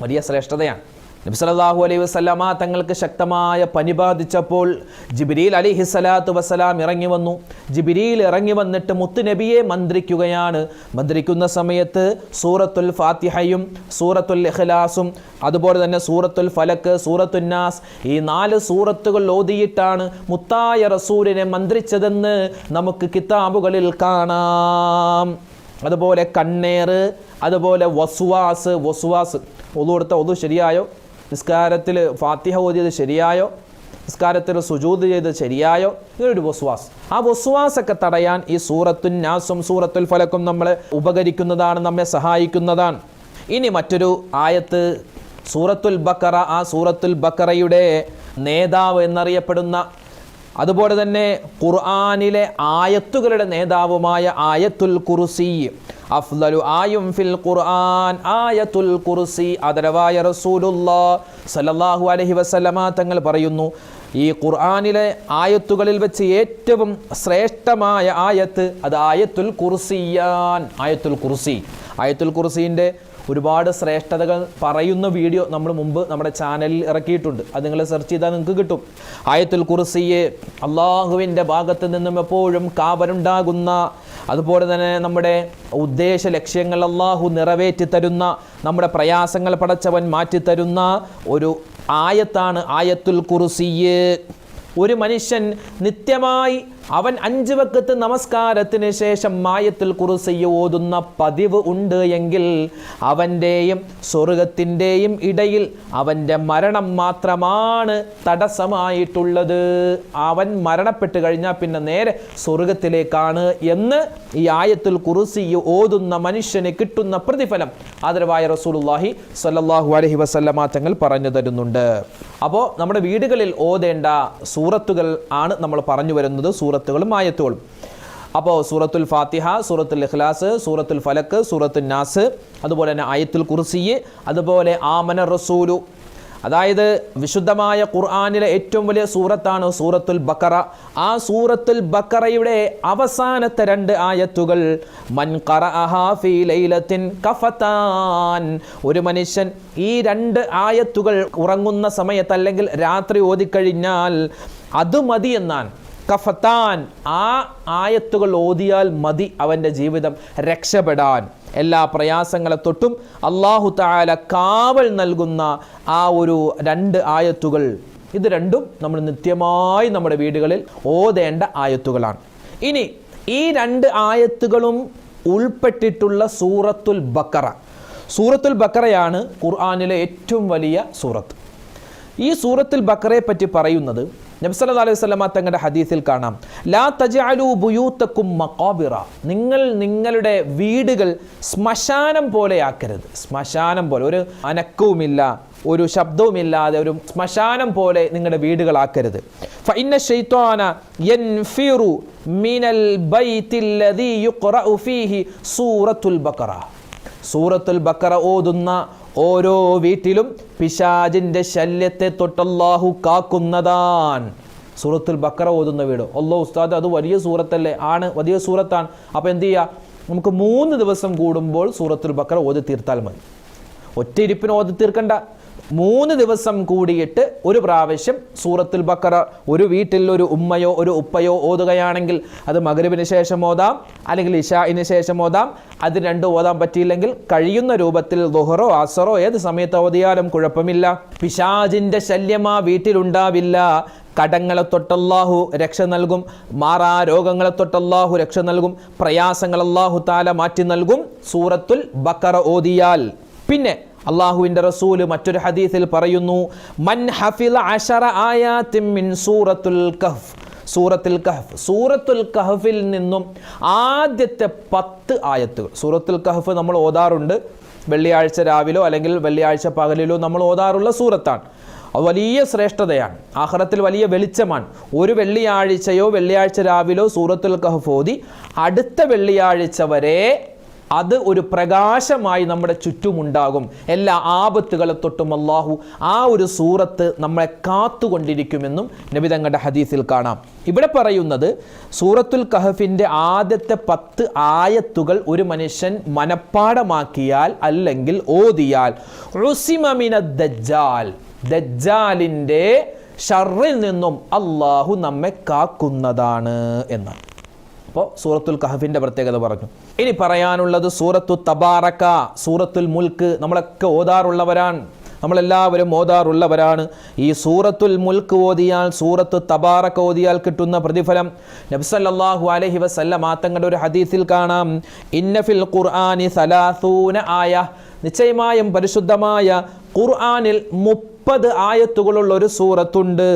വലിയ ശ്രേഷ്ഠതയാണ്. നബി സല്ലല്ലാഹു അലൈഹി വസല്ലമ തങ്ങൾക്ക് ശക്തമായ പനി ബാധിച്ചപ്പോൾ ജിബ്രീൽ അലൈഹിസ്സലാത്തു വസ്സലാം ഇറങ്ങി വന്നു. ജിബ്രീൽ ഇറങ്ങി വന്നിട്ട് മുത്തുനബിയെ മന്ത്രിക്കുകയാണ്. മന്ത്രിക്കുന്ന സമയത്ത് സൂറത്തുൽ ഫാത്തിഹയും സൂറത്തുൽ ഇഖ്ലാസും അതുപോലെ തന്നെ സൂറത്തുൽ ഫലക്ക്, സൂറത്തുൻ നാസ്, ഈ 4 സൂറത്തുകൾ ഓതിയിട്ടാണ് മുത്തായ റസൂലിനെ മന്ത്രിച്ചതെന്ന് നമുക്ക് കിതാബുകളിൽ കാണാം. അതുപോലെ കണ്ണേറ്, അതുപോലെ വസ്വാസ്. ഒതു കൊടുത്ത ഒതു ശരിയായോ? നിസ്കാരത്തിൽ ഫാത്തിഹ ഓതിയത് ശരിയായോ? നിസ്കാരത്തിൽ സുജൂദ് ചെയ്തത് ശരിയായോ? ഇതൊരു വസ്വാസ്. ആ വസ്വാസൊക്കെ തടയാൻ ഈ സൂറത്തുൻ നാസും സൂറത്തുൽ ഫലക്കും നമ്മളെ ഉപകരിക്കുന്നതാണ്, നമ്മെ സഹായിക്കുന്നതാണ്. ഇനി മറ്റൊരു ആയത്ത് സൂറത്തുൽ ബഖറ. ആ സൂറത്തുൽ ബഖറയുടെ നേതാവ് എന്നറിയപ്പെടുന്ന, അതുപോലെ തന്നെ ഖുർആനിലെ ആയത്തുകളുടെ നേതാവുമായ ആയത്തുൽ കുർസി, അഫ്ളലു ആയും ഫിൽ ഖുർആൻ ആയത്തുൽ കുർസി. ആദരവായ റസൂലുള്ളാഹി സ്വല്ലല്ലാഹു അലൈഹി വസല്ലമ തങ്ങൾ പറയുന്നു, ഈ ഖുർആനിലെ ആയത്തുകളിൽ വെച്ച് ഏറ്റവും ശ്രേഷ്ഠമായ ആയത്ത് അത് ആയത്തുൽ കുർസിയാൻ. ആയത്തുൽ കുർസി, ആയത്തുൽ കുർസിൻ്റെ ഒരുപാട് ശ്രേഷ്ഠതകൾ പറയുന്ന വീഡിയോ നമ്മൾ മുമ്പ് നമ്മുടെ ചാനലിൽ ഇറക്കിയിട്ടുണ്ട്. അത് നിങ്ങൾ സെർച്ച് ചെയ്താൽ നിങ്ങൾക്ക് കിട്ടും. ആയത്തുൽ കുർസിയെ അള്ളാഹുവിൻ്റെ ഭാഗത്ത് നിന്നും എപ്പോഴും കാവലുണ്ടാകുന്ന, അതുപോലെ തന്നെ നമ്മുടെ ഉദ്ദേശ ലക്ഷ്യങ്ങൾ അള്ളാഹു നിറവേറ്റി തരുന്ന, നമ്മുടെ പ്രയാസങ്ങൾ പടച്ചവൻ മാറ്റിത്തരുന്ന ഒരു ആയത്താണ് ആയത്തുൽ കുർസിയെ. ഒരു മനുഷ്യൻ നിത്യമായി അവൻ 5 വഖത്ത് നമസ്കാരത്തിന് ശേഷം ആയത്തുൽ കുർസി ഓതുന്ന പതിവ് ഉണ്ട് എങ്കിൽ അവൻ്റെയും സ്വർഗത്തിൻ്റെയും ഇടയിൽ അവൻ്റെ മരണം മാത്രമാണ് തടസ്സമായിട്ടുള്ളത്. അവൻ മരണപ്പെട്ട് കഴിഞ്ഞാൽ പിന്നെ നേരെ സ്വർഗത്തിലേക്കാണ് എന്ന് ഈ ആയത്തുൽ കുർസി ഓതുന്ന മനുഷ്യന് കിട്ടുന്ന പ്രതിഫലം ആദരവായ റസൂലുള്ളാഹി സ്വല്ലല്ലാഹു അലൈഹി വസല്ലമ തങ്ങൾ പറഞ്ഞു തരുന്നുണ്ട്. അപ്പോൾ നമ്മുടെ വീടുകളിൽ ഓതേണ്ട സൂറത്തുകൾ ആണ് നമ്മൾ പറഞ്ഞു വരുന്നത്, സൂറത്തുകളും ആയത്തുകളും. അപ്പോൾ സൂറത്തുൽ ഫാത്തിഹ, സൂറത്തുൽ ഇഖ്ലാസ്, സൂറത്തുൽ ഫലക്ക്, സൂറത്തുൽ നാസ്, അതുപോലെ തന്നെ ആയത്തുൽ കുർസി, അതുപോലെ ആമന റസൂലു. അതായത് വിശുദ്ധമായ ഖുർആനിലെ ഏറ്റവും വലിയ സൂറത്താണ് സൂറത്തുൽ ബഖറ. ആ സൂറത്തുൽ ബഖറയുടെ അവസാനത്തെ 2 ആയത്തുകൾ മൻ ഖറഅഹാ ഫീ ലൈലത്തിൻ കഫതാൻ. ഒരു മനുഷ്യൻ ഈ 2 ആയത്തുകൾ ഉറങ്ങുന്ന സമയത്ത് അല്ലെങ്കിൽ രാത്രി ഓതിക്കഴിഞ്ഞാൽ അത് മതി എന്നാണ്. കഫത്താൻ, ആ ആയത്തുകൾ ഓതിയാൽ മതി അവൻ്റെ ജീവിതം രക്ഷപ്പെടാൻ. എല്ലാ പ്രയാസങ്ങളെ തൊട്ടും അല്ലാഹു തആല കാവൽ നൽകുന്ന ആ ഒരു 2 ആയത്തുകൾ, ഇത് രണ്ടും നമ്മൾ നിത്യമായി നമ്മുടെ വീടുകളിൽ ഓതേണ്ട ആയത്തുകളാണ്. ഇനി ഈ 2 ആയത്തുകളും ഉൾപ്പെട്ടിട്ടുള്ള സൂറത്തുൽ ബഖറ. സൂറത്തുൽ ബഖറയാണ് ഖുർആനിലെ ഏറ്റവും വലിയ സൂറത്ത്. ഈ സൂറത്തുൽ ബഖറയെ പറ്റി പറയുന്നത് നബി സല്ലല്ലാഹു അലൈഹി വസല്ലമ തങ്ങളുടെ ഹദീസിൽ കാണാം, ലാ തജഅലു ബുയൂതകും മഖാബിറ. നിങ്ങൾ നിങ്ങളുടെ വീടുകൾ ശ്മശാനം പോലെ ആക്കരുത്. ശ്മശാനം പോലെ, ഒരു അനക്കവുമില്ല, ഒരു ശബ്ദവുമില്ലാതെ ഒരു ശ്മശാനം പോലെ നിങ്ങളുടെ വീടുകളാക്കരുത്. ഫഇന്ന ശൈത്വാന യൻഫിറു മിനൽ ബൈത്തില്ലദീ യുഖറഉ ഫീഹി സൂറത്തുൽ ബഖറ. സൂറത്തുൽ ബഖറ ഓതുന്ന ഓരോ വീട്ടിലും പിശാചിന്റെ ശല്യത്തെ തൊട്ടല്ലാഹു കാക്കുന്നതാണ്. സൂറത്തുൽ ബഖറ ഓതുന്ന വീട്, അല്ലാഹു ഉസ്താദ് അത് വലിയ സൂറത്തല്ലേ? ആണ്, വലിയ സൂറത്താണ്. അപ്പോൾ എന്ത് ചെയ്യുക? നമുക്ക് 3 ദിവസം കൂടുമ്പോൾ സൂറത്തുൽ ബഖറ ഓതി തീർത്താൽ മതി. ഒറ്റ ഇരിപ്പിന് ഓതി തീർക്കണ്ട. 3 ദിവസം കൂടിയിട്ട് ഒരു പ്രാവശ്യം സൂറത്തുൽ ബഖറ ഒരു വീട്ടിൽ ഒരു ഉമ്മയോ ഒരു ഉപ്പയോ ഓതുകയാണെങ്കിൽ അത് മഗ്രിബിന് ശേഷം ഓതാം, അല്ലെങ്കിൽ ഇശാഇന് ശേഷം ഓതാം. അത് 2 ഓതാൻ പറ്റിയില്ലെങ്കിൽ കഴിയുന്ന രൂപത്തിൽ ദുഹറോ അസറോ ഏത് സമയത്ത് ഓതിയാലും കുഴപ്പമില്ല. പിശാചിന്റെ ശല്യം ആ വീട്ടിലുണ്ടാവില്ല. കടങ്ങളെ തൊട്ടല്ലാഹു രക്ഷ നൽകും, മാറാ രോഗങ്ങളെ തൊട്ടല്ലാഹു രക്ഷ നൽകും, പ്രയാസങ്ങൾ അല്ലാഹു തആല മാറ്റി നൽകും സൂറത്തുൽ ബഖറ ഓതിയാൽ. പിന്നെ അള്ളാഹുവിൻ്റെ റസൂല് മറ്റൊരു ഹദീസിൽ പറയുന്നു, മൻ ഹഫിള 10 ആയാത്തിൻ മിൻ സൂറത്തുൽ കഹ്ഫ്. സൂറത്തുൽ കഹ്ഫ്, സൂറത്തുൽ കഹ്ഫിൽ നിന്നും ആദ്യത്തെ 10 ആയത്തുകൾ. സൂറത്തുൽ കഹ്ഫ് നമ്മൾ ഓതാറുണ്ട്, വെള്ളിയാഴ്ച രാവിലോ അല്ലെങ്കിൽ വെള്ളിയാഴ്ച പകലിലോ നമ്മൾ ഓതാറുള്ള സൂറത്താണ്. അത് വലിയ ശ്രേഷ്ഠതയാണ്, ആഖിറത്തിൽ വലിയ വെളിച്ചമാണ്. ഒരു വെള്ളിയാഴ്ചയോ വെള്ളിയാഴ്ച രാവിലോ സൂറത്തുൽ കഹ്ഫ് ഓതി അടുത്ത വെള്ളിയാഴ്ച വരെ അത് ഒരു പ്രകാശമായി നമ്മുടെ ചുറ്റുമുണ്ടാകും. എല്ലാ ആപത്തുകളെ തൊട്ടും അള്ളാഹു ആ ഒരു സൂറത്ത് നമ്മളെ കാത്തുകൊണ്ടിരിക്കുമെന്നും നബി തങ്ങളുടെ ഹദീസിൽ കാണാം. ഇവിടെ പറയുന്നത് സൂറത്തുൽ കഹഫിൻ്റെ ആദ്യത്തെ 10 ആയത്തുകൾ ഒരു മനുഷ്യൻ മനപ്പാടമാക്കിയാൽ അല്ലെങ്കിൽ ഓതിയാൽ ഉസിമ മിനദ് ദജ്ജാൽ, ദജ്ജാലിൻ്റെ ഷർറിൽ നിന്നും അള്ളാഹു നമ്മെ കാക്കുന്നതാണ് എന്നാണ്. അപ്പോൾ സൂറത്തുൽ കഹഫിൻ്റെ പ്രത്യേകത പറഞ്ഞു. ഇനി പറയാനുള്ളത് സൂറത്തു തബാറക, സൂറത്തുൽ മുൽക്ക്. നമ്മളൊക്കെ ഓതാറുള്ളവരാണ്, നമ്മളെല്ലാവരും ഓതാറുള്ളവരാണ്. ഈ സൂറത്തുൽ മുൽക്ക് ഓതിയാൽ, സൂറത്തു തബാറക ഓതിയാൽ കിട്ടുന്ന പ്രതിഫലം നബി സല്ലല്ലാഹു അലൈഹി വസല്ലം തങ്ങളുടെ ഒരു ഹദീസിൽ കാണാം. ഇന്ന ഫിൽ ഖുർആനി 30 ആയ, നിശ്ചയമായും പരിശുദ്ധമായ ഖുർആനിൽ 30 ആയത്തുകളുള്ള ഒരു സൂറത്തുണ്ട്.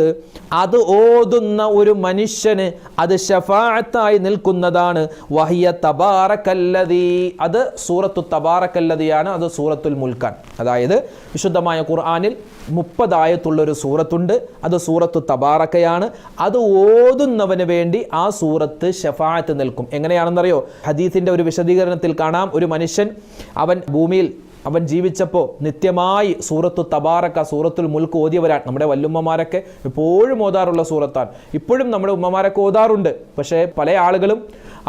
അത് ഓതുന്ന ഒരു മനുഷ്യന് അത് ശഫാഅത്തായി നിൽക്കുന്നതാണ്. വഹിയ തബാറകല്ലദീ, അത് സൂറത്തു തബാറകല്ലദിയാണ്, അത് സൂറത്തുൽ മുൽക്കാണ്. അതായത് വിശുദ്ധമായ ഖുർആനിൽ 30 ആയത്തുള്ള ഒരു സൂറത്തുണ്ട്, അത് സൂറത്തു തബാറകയാണ്. അത് ഓതുന്നവന് വേണ്ടി ആ സൂറത്ത് ശഫാഅത്ത് നിൽക്കും. എങ്ങനെയാണെന്നറിയോ? ഹദീസിൻ്റെ ഒരു വിശദീകരണത്തിൽ കാണാം, ഒരു മനുഷ്യൻ അവൻ ജീവിച്ചപ്പോൾ നിത്യമായി സൂറത്തു തബാറക, സൂറത്തുൽ മുൽക്ക് ഓതിയവരാണ്. നമ്മുടെ വല്ലുമ്മമാരൊക്കെ എപ്പോഴും ഓതാറുള്ള സൂറത്താണ്. ഇപ്പോഴും നമ്മുടെ ഉമ്മമാരൊക്കെ ഓതാറുണ്ട്. പക്ഷേ പല ആളുകളും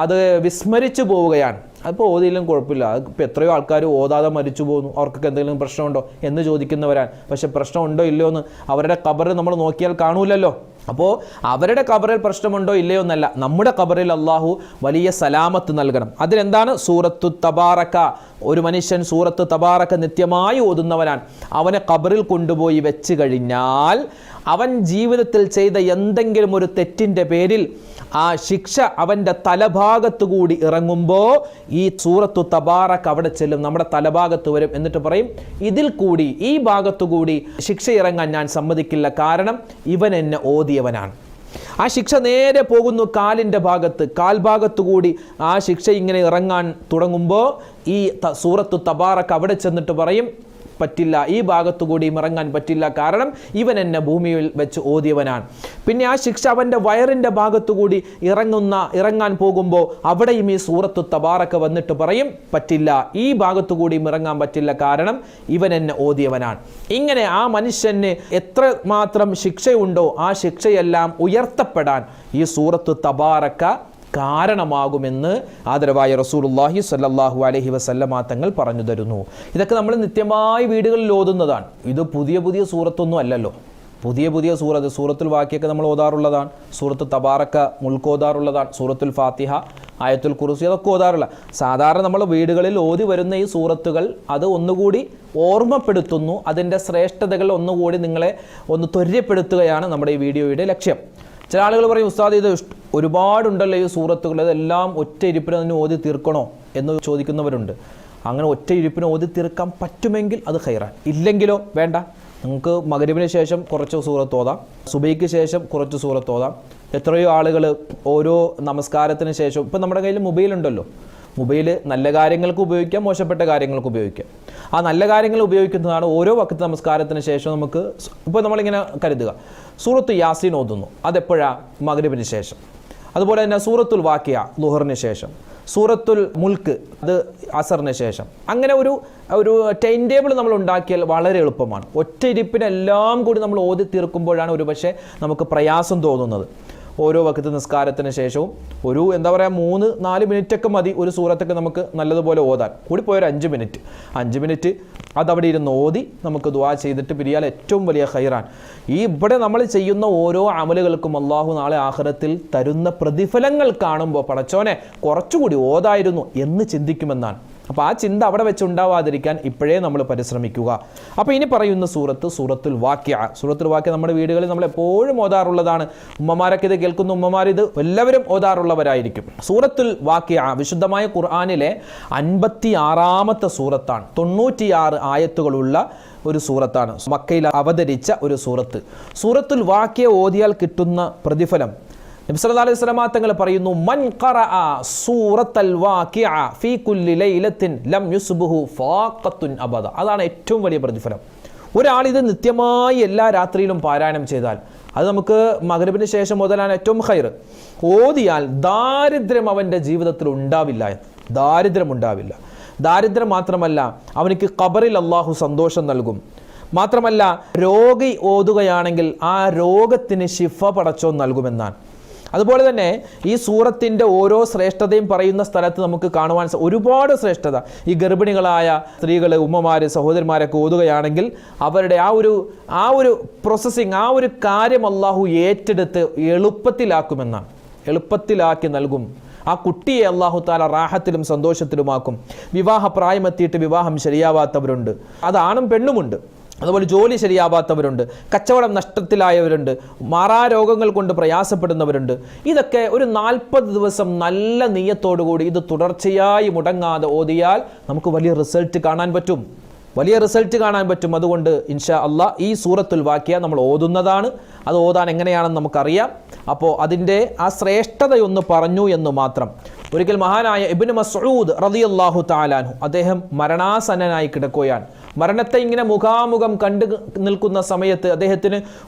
അത് വിസ്മരിച്ചു പോവുകയാണ്. അതിപ്പോൾ ഓതിയിലും കുഴപ്പമില്ല, അതിപ്പോൾ എത്രയോ ആൾക്കാർ ഓതാതെ മരിച്ചു പോകുന്നു, അവർക്കൊക്കെ എന്തെങ്കിലും പ്രശ്നമുണ്ടോ എന്ന് ചോദിക്കുന്നവരാണ്. പക്ഷെ പ്രശ്നമുണ്ടോ ഇല്ലയോ എന്ന് അവരുടെ ഖബറിൽ നമ്മൾ നോക്കിയാൽ കാണൂലല്ലോ. അപ്പോൾ അവരുടെ ഖബറിൽ പ്രശ്നമുണ്ടോ ഇല്ലയോ എന്നല്ല, നമ്മുടെ ഖബറിൽ അള്ളാഹു വലിയ സലാമത്ത് നൽകണം. അതിലെന്താണ്? സൂറത്തു തബാറക. ഒരു മനുഷ്യൻ സൂറത്ത് തബാറക നിത്യമായി ഓതുന്നവനാണ്. അവനെ ഖബറിൽ കൊണ്ടുപോയി വെച്ച് കഴിഞ്ഞാൽ അവൻ ജീവിതത്തിൽ ചെയ്ത എന്തെങ്കിലും ഒരു തെറ്റിൻ്റെ പേരിൽ ആ ശിക്ഷ അവൻ്റെ തലഭാഗത്തു കൂടി ഇറങ്ങുമ്പോൾ ഈ സൂറത്തു തബാറക അവിടെ ചെല്ലും, നമ്മുടെ തലഭാഗത്ത് വരും. എന്നിട്ട് പറയും, ഇതിൽ കൂടി, ഈ ഭാഗത്തു കൂടി ശിക്ഷ ഇറങ്ങാൻ ഞാൻ സമ്മതിക്കില്ല, കാരണം ഇവൻ എന്നെ ഓതിയവനാണ്. ആ ശിക്ഷ നേരെ പോകുന്നു കാലിൻ്റെ ഭാഗത്ത്, കാൽഭാഗത്തു കൂടി ആ ശിക്ഷ ഇങ്ങനെ ഇറങ്ങാൻ തുടങ്ങുമ്പോൾ ഈ സൂറത്തു തബാറക അവിടെ ചെന്നിട്ട് പറയും, പറ്റില്ല, ഈ ഭാഗത്തു കൂടി ഇറങ്ങാൻ പറ്റില്ല, കാരണം ഇവൻ എന്നെ ഭൂമിയിൽ വെച്ച് ഓതിയവനാണ്. പിന്നെ ആ ശിക്ഷ അവൻ്റെ വയറിൻ്റെ ഭാഗത്തു കൂടി ഇറങ്ങാൻ പോകുമ്പോൾ അവിടെയും ഈ സൂറത്തു തബാറക വന്നിട്ട് പറയും, പറ്റില്ല, ഈ ഭാഗത്തു കൂടി ഇറങ്ങാൻ പറ്റില്ല, കാരണം ഇവൻ എന്നെ ഓതിയവനാണ്. ഇങ്ങനെ ആ മനുഷ്യന് എത്ര മാത്രം ശിക്ഷയുണ്ടോ ആ ശിക്ഷയെല്ലാം ഉയർത്തപ്പെടാൻ ഈ സൂറത്തു തബാറക കാരണമാകുമെന്ന് ആദരവായ റസൂലുള്ളാഹി സ്വല്ലല്ലാഹു അലൈഹി വസല്ലമ തങ്ങൾ പറഞ്ഞു തരുന്നു. ഇതൊക്കെ നമ്മൾ നിത്യമായി വീടുകളിൽ ഓതുന്നതാണ്. ഇത് പുതിയ സൂറത്തൊന്നും അല്ലല്ലോ. പുതിയ സൂറത്തുൽ വാക്കിയൊക്കെ നമ്മൾ ഓതാറുള്ളതാണ്. സൂറത്ത് തബാറക മുൽക്ക് ഓതാറുള്ളതാണ്. സൂറത്തുൽ ഫാത്തിഹ, ആയത്തുൽ കുർസി അതൊക്കെ ഓതാറുള്ള. സാധാരണ നമ്മൾ വീടുകളിൽ ഓതി വരുന്ന ഈ സൂറത്തുകൾ അത് ഒന്നുകൂടി ഓർമ്മപ്പെടുത്തുന്നു. അതിൻ്റെ ശ്രേഷ്ഠതകൾ ഒന്നുകൂടി നിങ്ങളെ ഒന്ന് ത്വര്യപ്പെടുത്തുകയാണ് നമ്മുടെ ഈ വീഡിയോയുടെ ലക്ഷ്യം. ചില ആളുകൾ പറയും, ഉസ്താദ് ഇത് ഒരുപാടുണ്ടല്ലോ ഈ സൂറത്തുകൾ, ഇതെല്ലാം ഒറ്റ ഇരിപ്പിന് തന്നെ ഓതി തീർക്കണോ എന്ന് ചോദിക്കുന്നവരുണ്ട്. അങ്ങനെ ഒറ്റ ഇരിപ്പിന് ഓതി തീർക്കാൻ പറ്റുമെങ്കിൽ അത് ഖൈറാൻ, ഇല്ലെങ്കിലോ വേണ്ട. നിങ്ങൾക്ക് മഗ്‌രിബിന് ശേഷം കുറച്ച് സൂറത്ത് ഓതാം, സുബഹിക്ക് ശേഷം കുറച്ച് സൂറത്ത് ഓതാം. എത്രയോ ആളുകൾ ഓരോ നമസ്കാരത്തിന് ശേഷം, ഇപ്പം നമ്മുടെ കയ്യിൽ മൊബൈലുണ്ടല്ലോ, മൊബൈൽ നല്ല കാര്യങ്ങൾക്ക് ഉപയോഗിക്കാം, മോശപ്പെട്ട കാര്യങ്ങൾക്ക് ഉപയോഗിക്കാം. ആ നല്ല കാര്യങ്ങൾ ഉപയോഗിക്കുന്നതാണ് ഓരോ വഖത്ത് നമസ്കാരത്തിന് ശേഷം നമുക്ക്. ഇപ്പോൾ നമ്മളിങ്ങനെ കരുതുക, സൂറത്ത് യാസീൻ ഓതുന്നു, അതെപ്പോഴാണ്? മഗ്‌രിബിന് ശേഷം. അതുപോലെ തന്നെ സൂറത്തുൽ വാക്കിയ ളുഹറിന് ശേഷം, സൂറത്തുൽ മുൽക്ക് അത് അസറിന് ശേഷം. അങ്ങനെ ഒരു ടൈം ടേബിൾ നമ്മൾ ഉണ്ടാക്കിയാൽ വളരെ എളുപ്പമാണ്. ഒറ്റ ഇരിപ്പിനെല്ലാം കൂടി നമ്മൾ ഓതി തീർക്കുമ്പോഴാണ് ഒരു പക്ഷേ നമുക്ക് പ്രയാസം തോന്നുന്നത്. ഓരോ വഖത്ത് നിസ്കാരത്തിന് ശേഷവും ഒരു 3-4 മിനിറ്റൊക്കെ മതി ഒരു സൂറത്തൊക്കെ നമുക്ക് നല്ലതുപോലെ ഓതാൻ. കൂടിപ്പോയൊരു 5 മിനിറ്റ് അതവിടെ ഇരുന്ന് ഓതി നമുക്ക് ദുആ ചെയ്തിട്ട് പിരിയാൽ ഏറ്റവും വലിയ ഖൈറാൻ. ഇവിടെ നമ്മൾ ചെയ്യുന്ന ഓരോ അമലുകൾക്കും അള്ളാഹു നാളെ ആഖിറത്തിൽ തരുന്ന പ്രതിഫലങ്ങൾ കാണുമ്പോൾ പടച്ചോനെ കുറച്ചുകൂടി ഓതായിരുന്നു എന്ന് ചിന്തിക്കുമെന്നാണ്. അപ്പോൾ ആ ചിന്ത അവിടെ വെച്ചുണ്ടാവാതിരിക്കാൻ ഇപ്പോഴേ നമ്മൾ പരിശ്രമിക്കുക. അപ്പോൾ ഇനി പറയുന്ന സൂറത്തുൽ വാക്കിയ. സൂറത്തുൽ വാക്കിയ നമ്മുടെ വീടുകളിൽ നമ്മൾ എപ്പോഴും ഓതാറുള്ളതാണ്. ഉമ്മമാരൊക്കെ ഇത് കേൾക്കുന്ന ഉമ്മമാരിത് എല്ലാവരും ഓതാറുള്ളവരായിരിക്കും. സൂറത്തുൽ വാക്കിയ വിശുദ്ധമായ ഖുർആനിലെ 56-ാമത്തെ സൂറത്താണ്. 96 ആയത്തുകളുള്ള ഒരു സൂറത്താണ്. മക്കയിൽ അവതരിച്ച ഒരു സൂറത്ത്. സൂറത്തുൽ വാക്കിയ ഓതിയാൽ കിട്ടുന്ന പ്രതിഫലം നബി സല്ലല്ലാഹു അലൈഹി വസല്ലം തങ്ങൾ പറയുന്നു, മൻ ഖറഅ സൂറത്തുൽ വാഖിഅ ഫീ കുല്ലി ലൈലത്തിൻ ലം യുസ്ബിഹു ഫാഖത്തുൻ അബദ. അതാണ് ഏറ്റവും വലിയ പ്രതിഫലം. ഒരാൾ ഇത് നിത്യമായി എല്ലാ രാത്രിയിലും പാരായണം ചെയ്താൽ, അത് നമുക്ക് മഗ്‌രിബിന് ശേഷം മുതലാണ് ഏറ്റവും ഖൈർ. ഓതിയാൽ ദാരിദ്ര്യം അവൻ്റെ ജീവിതത്തിൽ ഉണ്ടാവില്ല. ദാരിദ്ര്യം മാത്രമല്ല, അവനിക്ക് ഖബറിൽ അള്ളാഹു സന്തോഷം നൽകും. മാത്രമല്ല, രോഗി ഓതുകയാണെങ്കിൽ ആ രോഗത്തിന് ശിഫ പടച്ചോൻ നൽകുമെന്നാണ്. അതുപോലെ തന്നെ ഈ സൂറത്തിൻ്റെ ഓരോ ശ്രേഷ്ഠതയും പറയുന്ന സ്ഥലത്ത് നമുക്ക് കാണുവാൻ ഒരുപാട് ശ്രേഷ്ഠത. ഈ ഗർഭിണികളായ സ്ത്രീകൾ, ഉമ്മമാർ, സഹോദരന്മാരൊക്കെ ഓതുകയാണെങ്കിൽ അവരുടെ ആ ഒരു പ്രോസസ്സിങ്, ആ ഒരു കാര്യം അള്ളാഹു ഏറ്റെടുത്ത് എളുപ്പത്തിലാക്കുമെന്നാണ്. എളുപ്പത്തിലാക്കി നൽകും. ആ കുട്ടിയെ അള്ളാഹു താല റാഹത്തിലും സന്തോഷത്തിലുമാക്കും. വിവാഹ പ്രായമെത്തിയിട്ട് വിവാഹം ശരിയാവാത്തവരുണ്ട്, അതാണും പെണ്ണുമുണ്ട്. അതുപോലെ ജോലി ശരിയാവാത്തവരുണ്ട്, കച്ചവടം നഷ്ടത്തിലായവരുണ്ട്, മാറാരോഗങ്ങൾ കൊണ്ട് പ്രയാസപ്പെടുന്നവരുണ്ട്. ഇതൊക്കെ ഒരു 40 ദിവസം നല്ല നീയത്തോടുകൂടി ഇത് തുടർച്ചയായി മുടങ്ങാതെ ഓതിയാൽ നമുക്ക് വലിയ റിസൾട്ട് കാണാൻ പറ്റും. അതുകൊണ്ട് ഇൻഷാ അള്ളാഹ് ഈ സൂറത്തുൽ വാക്കിയ നമ്മൾ ഓതുന്നതാണ്. അത് ഓതാൻ എങ്ങനെയാണെന്ന് നമുക്കറിയാം. അപ്പോൾ അതിൻ്റെ ആ ശ്രേഷ്ഠതയൊന്ന് പറഞ്ഞു എന്ന് മാത്രം. ഒരിക്കൽ മഹാനായ ഇബ്നു മസ്ഊദ് റളിയല്ലാഹു തആല അൻഹു, അദ്ദേഹം മരണാസന്നനായി കിടക്കുകയാണ്. മരണത്തെ ഇങ്ങനെ മുഖാമുഖം കണ്ടു നിൽക്കുന്ന സമയത്ത് അദ്ദേഹത്തിന്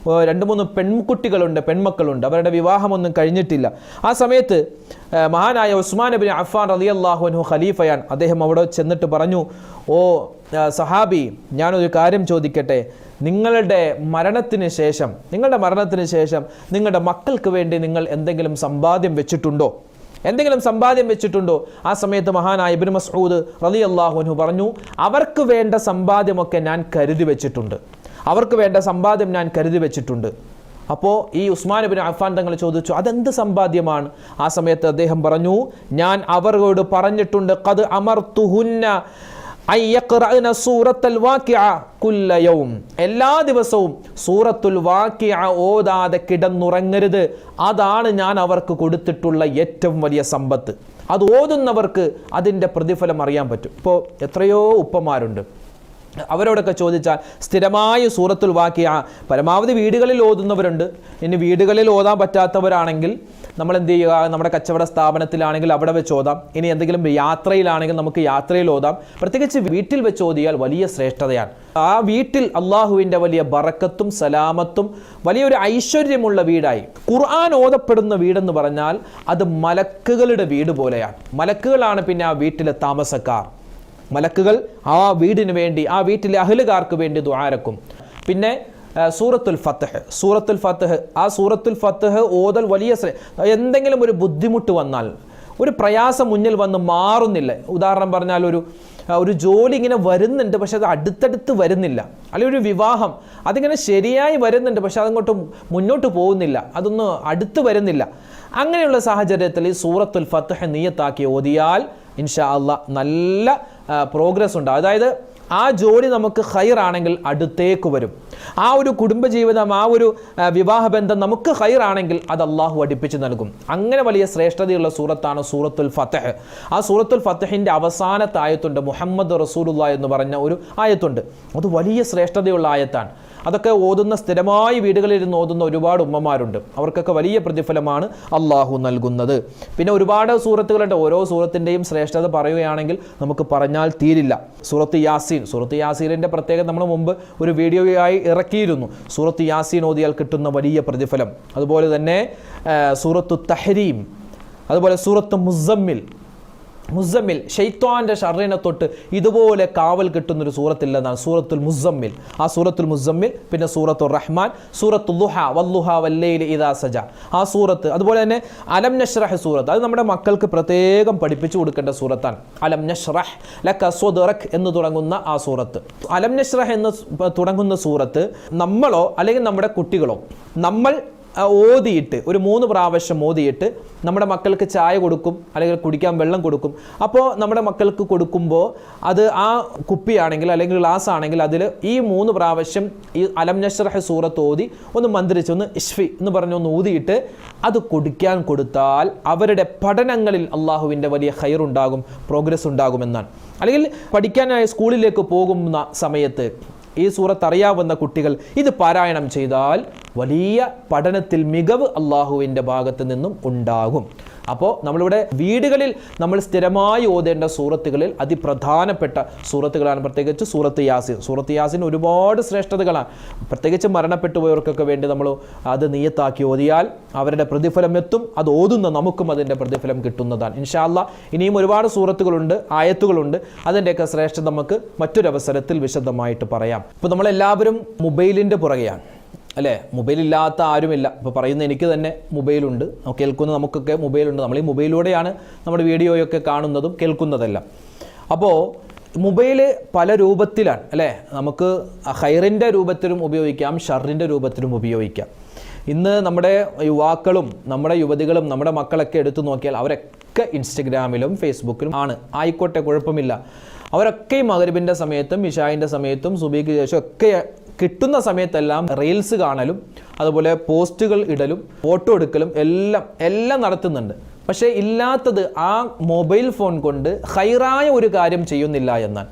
2-3 പെൺമക്കളുണ്ട്. അവരുടെ വിവാഹമൊന്നും കഴിഞ്ഞിട്ടില്ല. ആ സമയത്ത് മഹാനായ ഉസ്മാൻ ഇബ്നു അഫ്ഫാൻ റളിയല്ലാഹു അൻഹു ഖലീഫയാണ്. അദ്ദേഹം അവിടെ ചെന്നിട്ട് പറഞ്ഞു, ഓ സഹാബി, ഞാനൊരു കാര്യം ചോദിക്കട്ടെ, നിങ്ങളുടെ മരണത്തിന് ശേഷം നിങ്ങളുടെ മക്കൾക്ക് വേണ്ടി നിങ്ങൾ എന്തെങ്കിലും സമ്പാദ്യം വെച്ചിട്ടുണ്ടോ? ആ സമയത്ത് മഹാനായ ഇബ്നു മസ്ഊദ് റളിയല്ലാഹു അൻഹു പറഞ്ഞു, അവർക്ക് വേണ്ട സമ്പാദ്യമൊക്കെ ഞാൻ കരുതി വെച്ചിട്ടുണ്ട്. അപ്പോൾ ഈ ഉസ്മാൻ ഇബ്നു അഫ്ഫാൻ തങ്ങൾ ചോദിച്ചു, അതെന്ത് സമ്പാദ്യമാണ്? ആ സമയത്ത് അദ്ദേഹം പറഞ്ഞു, ഞാൻ അവരോട് പറഞ്ഞിട്ടുണ്ട്, ഖദ് അമർതുഹുന്ന അയ്യഖ്റഅന സൂറത്തുൽ വാഖിഅ കുല്ല യൗം, എല്ലാ ദിവസവും സൂറത്തുൽ വാഖിഅ ഓതാതെ കിടന്നുറങ്ങരുത്. അതാണ് ഞാൻ അവർക്ക് കൊടുത്തിട്ടുള്ള ഏറ്റവും വലിയ സമ്പത്ത്. അത് ഓതുന്നവർക്ക് അതിൻ്റെ പ്രതിഫലം അറിയാൻ പറ്റും. ഇപ്പോൾ എത്രയോ ഉപ്പമാരുണ്ട്, അവരോടൊക്കെ ചോദിച്ചാൽ സ്ഥിരമായി സൂറത്തുൽ വാഖിഅ പരമാവധി വീടുകളിൽ ഓതുന്നവരുണ്ട്. ഇനി വീടുകളിൽ ഓതാൻ പറ്റാത്തവരാണെങ്കിൽ നമ്മൾ എന്ത് ചെയ്യുക, നമ്മുടെ കച്ചവട സ്ഥാപനത്തിലാണെങ്കിൽ അവിടെ വെച്ച് ഓതാം. ഇനി എന്തെങ്കിലും യാത്രയിലാണെങ്കിൽ നമുക്ക് യാത്രയിൽ ഓതാം. പ്രത്യേകിച്ച് വീട്ടിൽ വെച്ച് ഓതിയാൽ വലിയ ശ്രേഷ്ഠതയാണ്. ആ വീട്ടിൽ അള്ളാഹുവിൻ്റെ വലിയ ബറക്കത്തും സലാമത്തും വലിയൊരു ഐശ്വര്യമുള്ള വീടായി. ഖുർആൻ ഓതപ്പെടുന്ന വീടെന്ന് പറഞ്ഞാൽ അത് മലക്കുകളുടെ വീട് പോലെയാണ്. മലക്കുകളാണ് പിന്നെ ആ വീട്ടിലെ താമസക്കാർ. മലക്കുകൾ ആ വീടിന് വേണ്ടി, ആ വീട്ടിലെ അഹ്ലുകാർക്ക് വേണ്ടി ദുആരക്കും. പിന്നെ സൂറത്തുൽ ഫത്ഹ്, ആ സൂറത്തുൽ ഫത്ഹ് ഓതൽ വലിയ എന്തെങ്കിലും ഒരു ബുദ്ധിമുട്ട് വന്നാൽ, ഒരു പ്രയാസം മുന്നിൽ വന്ന് മാറുന്നില്ല, ഉദാഹരണം പറഞ്ഞാൽ ഒരു ജോലി ഇങ്ങനെ വരുന്നുണ്ട് പക്ഷെ അത് അടുത്തടുത്ത് വരുന്നില്ല, അല്ലെങ്കിൽ ഒരു വിവാഹം അതിങ്ങനെ ശരിയായി വരുന്നുണ്ട് പക്ഷെ അതങ്ങോട്ട് മുന്നോട്ട് പോകുന്നില്ല, അതൊന്നും അടുത്ത് വരുന്നില്ല. അങ്ങനെയുള്ള സാഹചര്യത്തിൽ ഈ സൂറത്തുൽ ഫത്ഹ് നിയത്താക്കി ഓതിയാൽ ഇൻഷാ അല്ലാഹ് നല്ല പ്രോഗ്രസ് ഉണ്ട്. അതായത് ആ ജോലി നമുക്ക് ഖൈറാണെങ്കിൽ അടുത്തേക്ക് വരും. ആ ഒരു കുടുംബജീവിതം, ആ ഒരു വിവാഹബന്ധം നമുക്ക് ഖൈറാണെങ്കിൽ അത് അള്ളാഹു അടുപ്പിച്ച് നൽകും. അങ്ങനെ വലിയ ശ്രേഷ്ഠതയുള്ള സൂറത്താണ് സൂറത്തുൽ ഫത്ഹ്. ആ സൂറത്തുൽ ഫത്ഹിൻ്റെ അവസാനത്തെ ആയത്തുണ്ട്, മുഹമ്മദ് റസൂലുള്ളാഹി എന്ന് പറഞ്ഞ ഒരു ആയത്തുണ്ട്. അത് വലിയ ശ്രേഷ്ഠതയുള്ള ആയത്താണ്. അതൊക്കെ ഓതുന്ന, സ്ഥിരമായി വീടുകളിലിരുന്ന് ഓതുന്ന ഒരുപാട് ഉമ്മമാരുണ്ട്. അവർക്കൊക്കെ വലിയ പ്രതിഫലമാണ് അള്ളാഹു നൽകുന്നത്. പിന്നെ ഒരുപാട് സൂറത്തുകളുണ്ട്. ഓരോ സൂറത്തിൻ്റെയും ശ്രേഷ്ഠത പറയുകയാണെങ്കിൽ നമുക്ക് പറഞ്ഞാൽ തീരില്ല. സൂറത്ത് യാസീനിൻ്റെ പ്രത്യേകത നമ്മൾ മുമ്പ് ഒരു വീഡിയോയായി ഇറക്കിയിരുന്നു. സൂറത്ത് യാസീൻ ഓതിയാൽ കിട്ടുന്ന വലിയ പ്രതിഫലം. അതുപോലെ തന്നെ സൂറത്തു തഹ്രീം, അതുപോലെ സൂറത്ത് മുസമ്മിൽ, ഷൈത്വാന്റെ ഷർറിനെ തൊട്ട് ഇതുപോലെ കാവൽ കിട്ടുന്നൊരു സൂറത്തില്ലെന്നാണ് സൂറത്തുൽ മുസമ്മിൽ. ആ സൂറത്തുൽ മുസമ്മിൽ, പിന്നെ സൂറത്തുർ റഹ്മാൻ, സൂറത്തുൽ ളുഹാ വല്ലുഹാ വല്ലൈലി ഇദാ സജ, ആ സൂറത്ത്. അതുപോലെ തന്നെ അലം നശ്റഹ് സൂറത്ത്, അത് നമ്മുടെ മക്കൾക്ക് പ്രത്യേകം പഠിപ്പിച്ചു കൊടുക്കേണ്ട സൂറത്താണ്. അലം നശ്റഹ് ലക സ്വദ്റക് എന്ന് തുടങ്ങുന്ന ആ സൂറത്ത്. അലം നശ്റഹ് എന്ന് തുടങ്ങുന്ന സൂറത്ത് നമ്മളോ അല്ലെങ്കിൽ നമ്മുടെ കുട്ടികളോ നമ്മൾ ഓതിയിട്ട് ഒരു 3 പ്രാവശ്യം ഓതിയിട്ട് നമ്മുടെ മക്കൾക്ക് ചായ കൊടുക്കും, അല്ലെങ്കിൽ കുടിക്കാൻ വെള്ളം കൊടുക്കും. അപ്പോൾ നമ്മുടെ മക്കൾക്ക് കൊടുക്കുമ്പോൾ അത് ആ കുപ്പിയാണെങ്കിൽ അല്ലെങ്കിൽ ഗ്ലാസ് ആണെങ്കിൽ അതിൽ ഈ 3 പ്രാവശ്യം ഈ അലം നശ്റഹ് സൂറത്ത് ഓതി ഒന്ന് മന്ത്രിച്ച്, ഒന്ന് ഇഷ്ഫി എന്ന് പറഞ്ഞ് ഒന്ന് ഊതിയിട്ട് അത് കുടിക്കാൻ കൊടുത്താൽ അവരുടെ പഠനങ്ങളിൽ അള്ളാഹുവിൻ്റെ വലിയ ഖൈറുണ്ടാകും, പ്രോഗ്രസ് ഉണ്ടാകുമെന്നാണ്. അല്ലെങ്കിൽ പഠിക്കാനായി സ്കൂളിലേക്ക് പോകുന്ന സമയത്ത് ഈ സൂറത്ത് അറിയാവുന്ന കുട്ടികൾ ഇത് പാരായണം ചെയ്താൽ വലിയ പഠനത്തിൽ മികവ് അള്ളാഹുവിൻ്റെ ഭാഗത്ത് നിന്നും ഉണ്ടാകും. അപ്പോൾ നമ്മളിവിടെ വീടുകളിൽ നമ്മൾ സ്ഥിരമായി ഓതേണ്ട സൂറത്തുകളിൽ അതിപ്രധാനപ്പെട്ട സൂറത്തുകളാണ് പ്രത്യേകിച്ച് സൂറത്ത് യാസീൻ. സൂറത്ത് യാസീൻ ഒരുപാട് ശ്രേഷ്ഠതകളാണ്. പ്രത്യേകിച്ച് മരണപ്പെട്ടു പോയവർക്കൊക്കെ വേണ്ടി നമ്മൾ അത് നിയത്താക്കി ഓതിയാൽ അവരുടെ പ്രതിഫലം എത്തും. അത് ഓതുന്ന നമുക്കും അതിൻ്റെ പ്രതിഫലം കിട്ടുന്നതാണ് ഇൻഷാ അല്ലാഹ്. ഇനിയും ഒരുപാട് സൂറത്തുകളുണ്ട്, ആയത്തുകളുണ്ട്. അതിൻ്റെയൊക്കെ ശ്രേഷ്ഠത നമുക്ക് മറ്റൊരവസരത്തിൽ വിശദമായിട്ട് പറയാം. ഇപ്പോൾ നമ്മളെല്ലാവരും മൊബൈലിൻ്റെ പുറകെയാണ് അല്ലേ? മൊബൈലില്ലാത്ത ആരുമില്ല. ഇപ്പോൾ പറയുന്ന എനിക്ക് തന്നെ മൊബൈലുണ്ട്, കേൾക്കുന്ന നമുക്കൊക്കെ മൊബൈലുണ്ട്. നമ്മൾ ഈ മൊബൈലിലൂടെയാണ് നമ്മുടെ വീഡിയോയൊക്കെ കാണുന്നതും കേൾക്കുന്നതെല്ലാം. അപ്പോൾ മൊബൈല് പല രൂപത്തിലാണ് അല്ലേ? നമുക്ക് ഖൈറിൻ്റെ രൂപത്തിലും ഉപയോഗിക്കാം, ഷർറിൻ്റെ രൂപത്തിലും ഉപയോഗിക്കാം. ഇന്ന് നമ്മുടെ യുവാക്കളും നമ്മുടെ യുവതികളും നമ്മുടെ മക്കളൊക്കെ എടുത്തു നോക്കിയാൽ അവരൊക്കെ ഇൻസ്റ്റഗ്രാമിലും ഫേസ്ബുക്കിലും ആണ്. ആയിക്കോട്ടെ, കുഴപ്പമില്ല. അവരൊക്കെ മഗ്‌രിബിൻ്റെ സമയത്തും ഇശായിൻ്റെ സമയത്തും സുബഹിക്ക് ശേഷം ഒക്കെ കിട്ടുന്ന സമയത്തെല്ലാം റീൽസ് കാണലും അതുപോലെ പോസ്റ്റുകൾ ഇടലും ഫോട്ടോ എടുക്കലും എല്ലാം നടത്തുന്നുണ്ട്. പക്ഷേ ഇല്ലാത്തത് ആ മൊബൈൽ ഫോൺ കൊണ്ട് ഖൈറായ ഒരു കാര്യം ചെയ്യുന്നില്ല എന്നാണ്.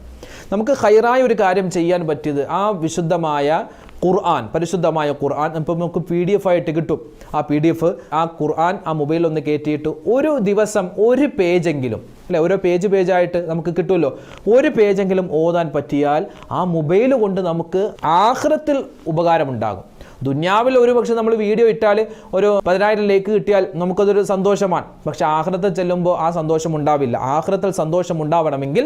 നമുക്ക് ഖൈറായ ഒരു കാര്യം ചെയ്യാൻ പറ്റിയത് ആ വിശുദ്ധമായ ഖുർആൻ, പരിശുദ്ധമായ ഖുർആൻ ഇപ്പം നമുക്ക് PDF ആയിട്ട് കിട്ടും. ആ PDF ആ ഖുർആൻ ആ മൊബൈലിൽ ഒന്ന് കയറ്റിയിട്ട് ഒരു ദിവസം ഒരു പേജെങ്കിലും അല്ലെ, ഓരോ പേജായിട്ട് നമുക്ക് കിട്ടുമല്ലോ, ഒരു പേജെങ്കിലും ഓതാൻ പറ്റിയാൽ ആ മൊബൈൽ കൊണ്ട് നമുക്ക് ആഖിറത്തിൽ ഉപകാരമുണ്ടാകും. ദുന്യാവിൽ ഒരു പക്ഷെ നമ്മൾ വീഡിയോ ഇട്ടാൽ ഒരു 10,000 ലൈക്ക് കിട്ടിയാൽ നമുക്കതൊരു സന്തോഷമാണ്. പക്ഷെ ആഖിറത്തിൽ ചെല്ലുമ്പോൾ ആ സന്തോഷം ഉണ്ടാവില്ല. ആഖിറത്തിൽ സന്തോഷം ഉണ്ടാവണമെങ്കിൽ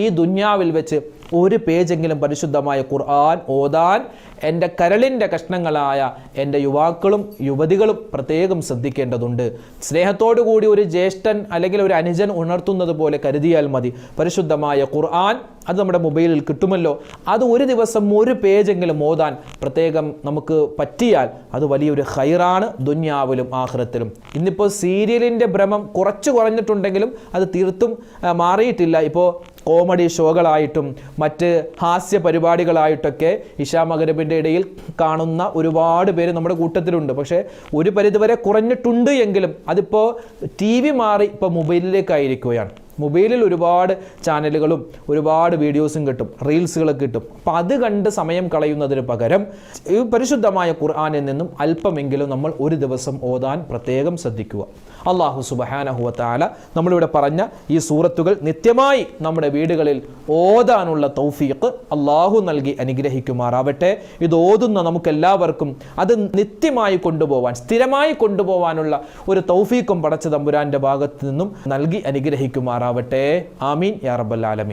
ഈ ദുന്യാവിൽ വെച്ച് ഒരു പേജെങ്കിലും പരിശുദ്ധമായ ഖുർആൻ ഓതാൻ എൻ്റെ കരളിൻ്റെ കഷ്ണങ്ങളായ എൻ്റെ യുവാക്കളും യുവതികളും പ്രത്യേകം ശ്രദ്ധിക്കേണ്ടതുണ്ട്. സ്നേഹത്തോടു കൂടി ഒരു ജ്യേഷ്ഠൻ അല്ലെങ്കിൽ ഒരു അനുജൻ ഉണർത്തുന്നത് പോലെ കരുതിയാൽ മതി. പരിശുദ്ധമായ ഖുർആൻ അത് നമ്മുടെ മൊബൈലിൽ കിട്ടുമല്ലോ, അത് ഒരു ദിവസം ഒരു പേജെങ്കിലും ഓതാൻ പ്രത്യേകം നമുക്ക് പറ്റിയാൽ അത് വലിയൊരു ഖൈറാണ് ദുന്യാവിലും ആഖിറത്തിലും. ഇന്നിപ്പോൾ സീരിയലിൻ്റെ ഭ്രമം കുറഞ്ഞിട്ടുണ്ടെങ്കിലും അത് തീർത്തും മാറിയിട്ടില്ല. ഇപ്പോൾ കോമഡി ഷോകളായിട്ടും മറ്റ് ഹാസ്യ പരിപാടികളായിട്ടൊക്കെ ഇശാ മഗ്‌രിബിൻ്റെ ഇടയിൽ കാണുന്ന ഒരുപാട് പേര് നമ്മുടെ കൂട്ടത്തിലുണ്ട്. പക്ഷേ ഒരു പരിധിവരെ കുറഞ്ഞിട്ടുണ്ട് എങ്കിലും അതിപ്പോൾ TV മാറി ഇപ്പോൾ മൊബൈലിലേക്കായിരിക്കുകയാണ്. മൊബൈലിൽ ഒരുപാട് ചാനലുകളും ഒരുപാട് വീഡിയോസും കിട്ടും, റീൽസുകളൊക്കെ കിട്ടും. അപ്പം അത് കണ്ട് സമയം കളയുന്നതിന് പകരം ഈ പരിശുദ്ധമായ ഖുർആനിൽ നിന്നും അല്പമെങ്കിലും നമ്മൾ ഒരു ദിവസം ഓതാൻ പ്രത്യേകം ശ്രദ്ധിക്കുക. അല്ലാഹു സുബ്ഹാനഹു വ തആല നമ്മളിവിടെ പറഞ്ഞ ഈ സൂറത്തുകൾ നിത്യമായി നമ്മുടെ വീടുകളിൽ ഓതാനുള്ള തൗഫീഖ് അല്ലാഹു നൽകി അനുഗ്രഹിക്കുമാറാവട്ടെ. ഇത് ഓതുന്ന നമുക്കെല്ലാവർക്കും അത് നിത്യമായി കൊണ്ടുപോകാൻ, സ്ഥിരമായി കൊണ്ടുപോകാനുള്ള ഒരു തൗഫീഖും പടച്ച തമ്പുരാന്റെ ഭാഗത്ത് നിന്നും നൽകി അനുഗ്രഹിക്കുമാറാവട്ടെ. ആമീൻ യാ റബ്ബൽ ആലമീൻ.